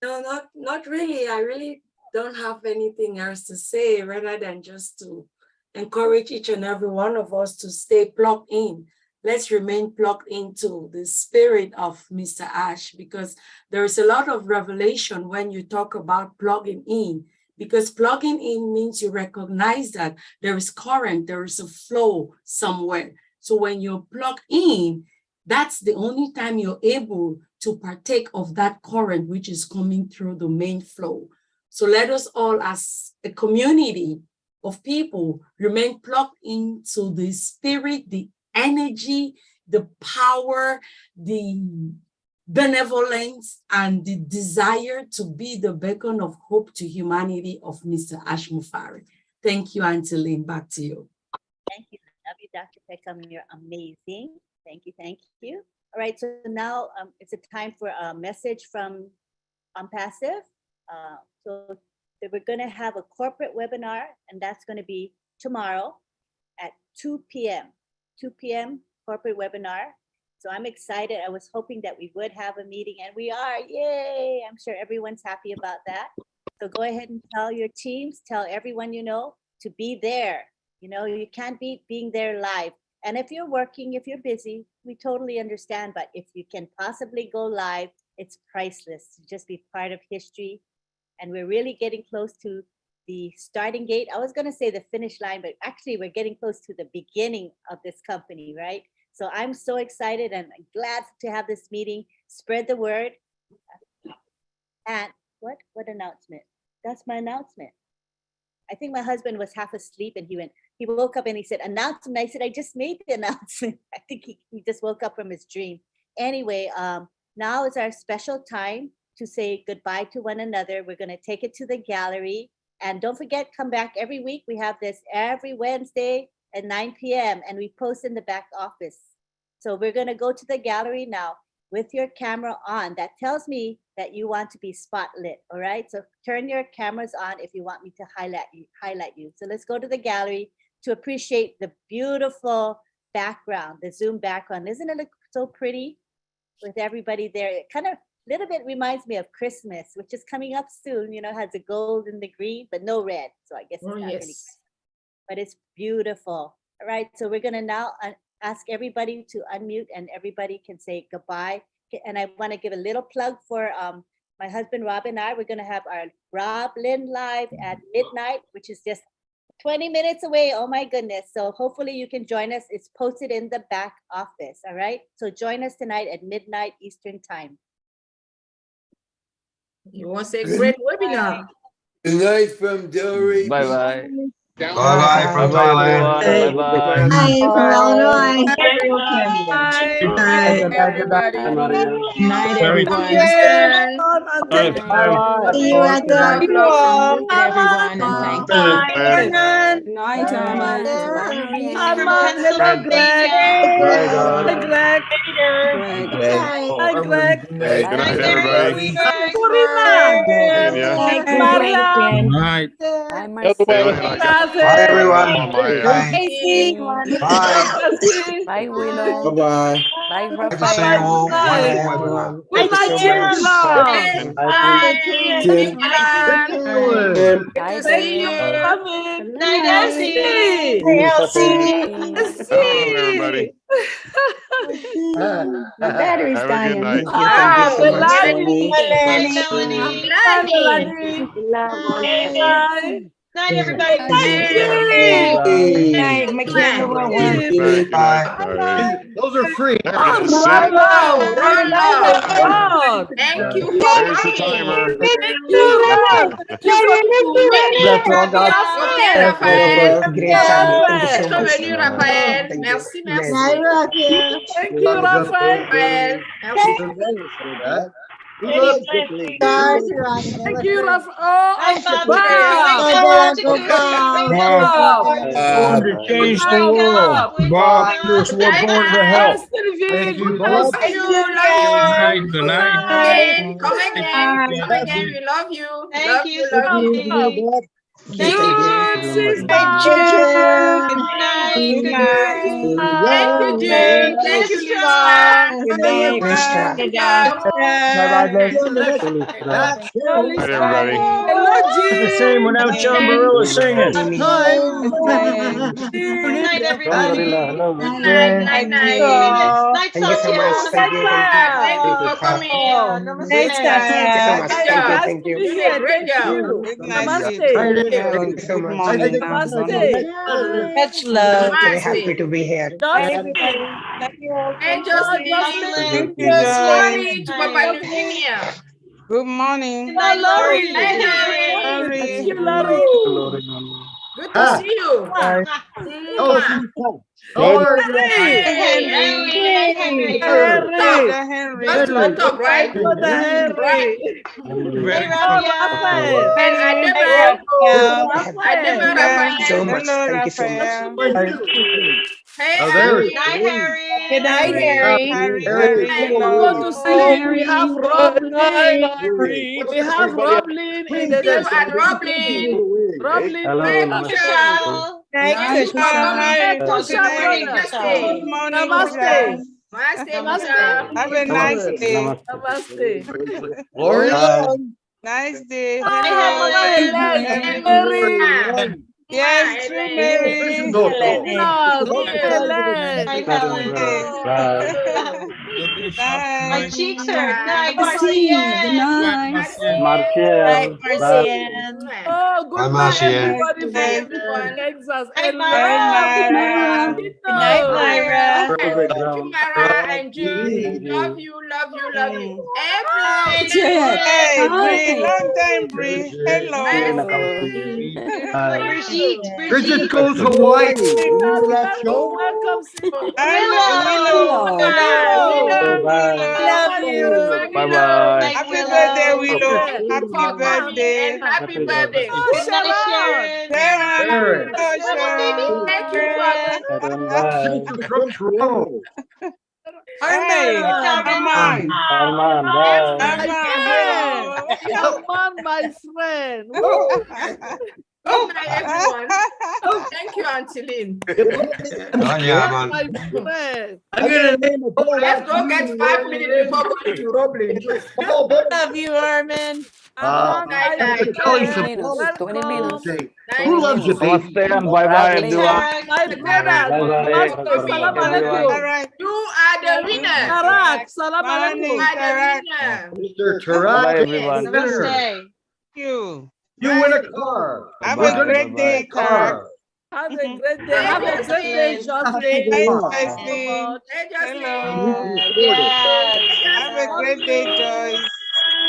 No, not really. I really don't have anything else to say rather than just to encourage each and every one of us to stay plugged in. Let's remain plugged into the spirit of Mr. Ash, because there is a lot of revelation when you talk about plugging in, because plugging in means you recognize that there is current, there is a flow somewhere. So when you plug in, that's the only time you're able to partake of that current which is coming through the main flow. So let us all as a community of people remain plugged into the spirit, the energy, the power, the benevolence, and the desire to be the beacon of hope to humanity of Mr. Ash Mufareh. Thank you, Auntie Lynn. Back to you. Thank you. Love you, Dr. Peckham. You're amazing. Thank you. Thank you. All right. So now it's a time for a message from ONPASSIVE. So we're going to have a corporate webinar, and that's going to be tomorrow at 2 p.m. 2 p.m. corporate webinar. So I'm excited. I was hoping that we would have a meeting, and we are. Yay! I'm sure everyone's happy about that. So go ahead and tell your teams, tell everyone you know to be there. You know, you can't beat being there live. And if you're working, if you're busy, we totally understand. But if you can possibly go live, it's priceless to just be part of history. And we're really getting close to the starting gate. I was going to say the finish line, but actually we're getting close to the beginning of this company, right? So I'm so excited and glad to have this meeting. Spread the word. And what announcement? That's my announcement. I think my husband was half asleep and he woke up and he said, announcement. I said, I just made the announcement. I think he just woke up from his dream. Anyway, now is our special time to say goodbye to one another. We're going to take it to the gallery. And don't forget, come back every week. We have this every Wednesday at 9 p.m. and we post in the back office. So we're going to go to the gallery now with your camera on. That tells me that you want to be spotlit, all right? So turn your cameras on if you want me to highlight you. So let's go to the gallery to appreciate the beautiful background, the Zoom background. Isn't it look so pretty with everybody there? It kind of little bit reminds me of Christmas, which is coming up soon. You know, has the gold and the green, but no red. So I guess it's not really, but it's beautiful. All right, so we're gonna now ask everybody to unmute and everybody can say goodbye. And I wanna give a little plug for my husband, Rob, and I. We're gonna have our Rob Lynn Live at midnight, which is just 20 minutes away. Oh my goodness. So hopefully you can join us. It's posted in the back office, all right? So join us tonight at midnight Eastern time. It was a great webinar. Good night from Delray. Bye-bye. Bye-bye from Thailand. Bye-bye. Bye. Good night, everybody. Good night, everyone. See you at the Everyone, and thank you. Good night, Armand. Armand, hello, Greg. Bye, God. Hi, Greg. Hi, Greg. Hey, good night, everybody. Purina. Mariam. Hi, Bye, Marcia. everyone. Casey. Bye, Willow. Bye-bye. Bye, Good to see you Rafael. all. Wonderful everyone. Good night, Angela. Tim. Bye, Thank you, David. Robin. Night, Elsie. Elsie. My battery's dying. Thank Thank you. you. Thank you so much. Melanie. Melanie. Bye, Melanie. Bye. Night, everybody. Thank you. Good night. Michaela wrote one. Bye. Those are free. Bravo. God. Thank you for There's the coming. timer. Thank you. Thank you for coming. That's all, God. Rafael. Rafael. Rafael. Bienvenue, Raphaël. Merci, merci. Thank you, Rafael. Raphaël. Merci. Thank you, Rafael. Oh, Born to change the world. Bob, this we're born to help. Thank you, Bob. Thank you. Love you. Good night. Come again. Come again. We love you. Thank you. Love you. June, sister. Good night. Good night. Thank you, June. Thank you, Lisa. Good night. Night, everybody. Hello, Jean. The same without John Barillo singing. Good night, everybody. Good night. Night, night. Night, Sophia. Thank you for coming. Next time. Thank you. You did a great job. Namaste. Good morning. Namaste. Much love. Happy to be here. And Jocelyn. Good Sorry to Papa New Guinea. Good morning. Hi, Lori. Hi, Lori. Thank you, Lori. Hello, everyone. Good to see you. Bye. Mwah. How are you? Just one talk, right? Right. And Adeba, So much. Thank you so much. Hey, Oh, there Harry. it is. Harry. Good night, Harry. Good to see you. We have Roblin. We have Roblin in the You next. and Roblin. Roblin. Hey, Michelle. Thank you for coming. Good morning. Namaste. Namaste, Michelle. Have a nice day. Namaste. Gloria. Nice day. Mary. Yes, true, Mary. My cheeks hurt. Night, Good night. Marcian. Oh, good night, everybody from Texas. Hey, Myra. Good night, Myra. Mara and June. Love you, love you, love you. Everyone. Hey, Bree. Long time, Bree. Hello. Bridget goes Hawaii. Remember that show? Welcome, Willow. Love you. Bye-bye. Happy birthday, Willow. Happy birthday. Happy birthday. Good night, Sharon. Sharon. Thank you, Father. From Toronto. Hey, Armand. Armand, my friend. Good night, everyone. Thank you, Auntie Lynn. My friend. I'm gonna name a Let's go get 5 minutes before going to Roblin. Love you, Armin. Kelly some 20 minutes. Who loves you, baby? Bye-bye, everyone. My brother, salam alaikum. All right. You are the winner. Tarak, salam You alaikum. are the winner. Mr. Tarak. Thank you. You win a car. Have a great day, Tarak. Have a great day. Have a great day, Jocelyn. Hi, Jocelyn. Hey, Jocelyn. Hello. Have a great day, Joyce.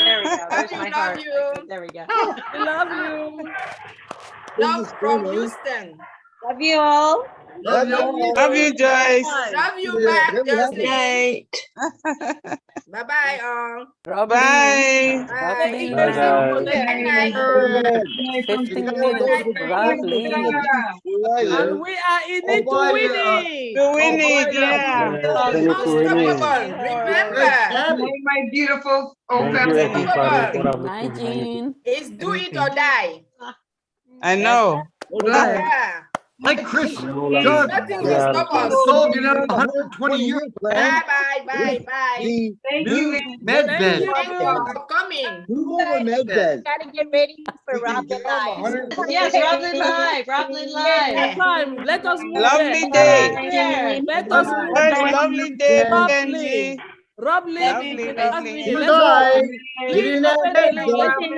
There we go. There's my heart. you. There we go. We love you. Love from Houston. Love you all. Love you. Love you, Joyce. Love you back, Jocelyn. Night. Bye-bye, all. Bye. Bye. Roblin. 15 minutes. Roblin. And we are in it to win it. To win it, yeah. Unstoppable. Remember, My beautiful unstoppable. Night, Jean. It's do it or die. I know. Yeah. Like Chris John. Nothing will stop us. Sold you know 120 years. Bye. Thank you. Med bed. Thank you for coming. Who over med bed? Gotta get ready for Roblin Live. Yes, Roblin Live. Roblin Live. Time. Let us move Lovely there. day. Let us move What there. a lovely day, Benji. Roblin. Lovely. Let's go. Get in that bed, John.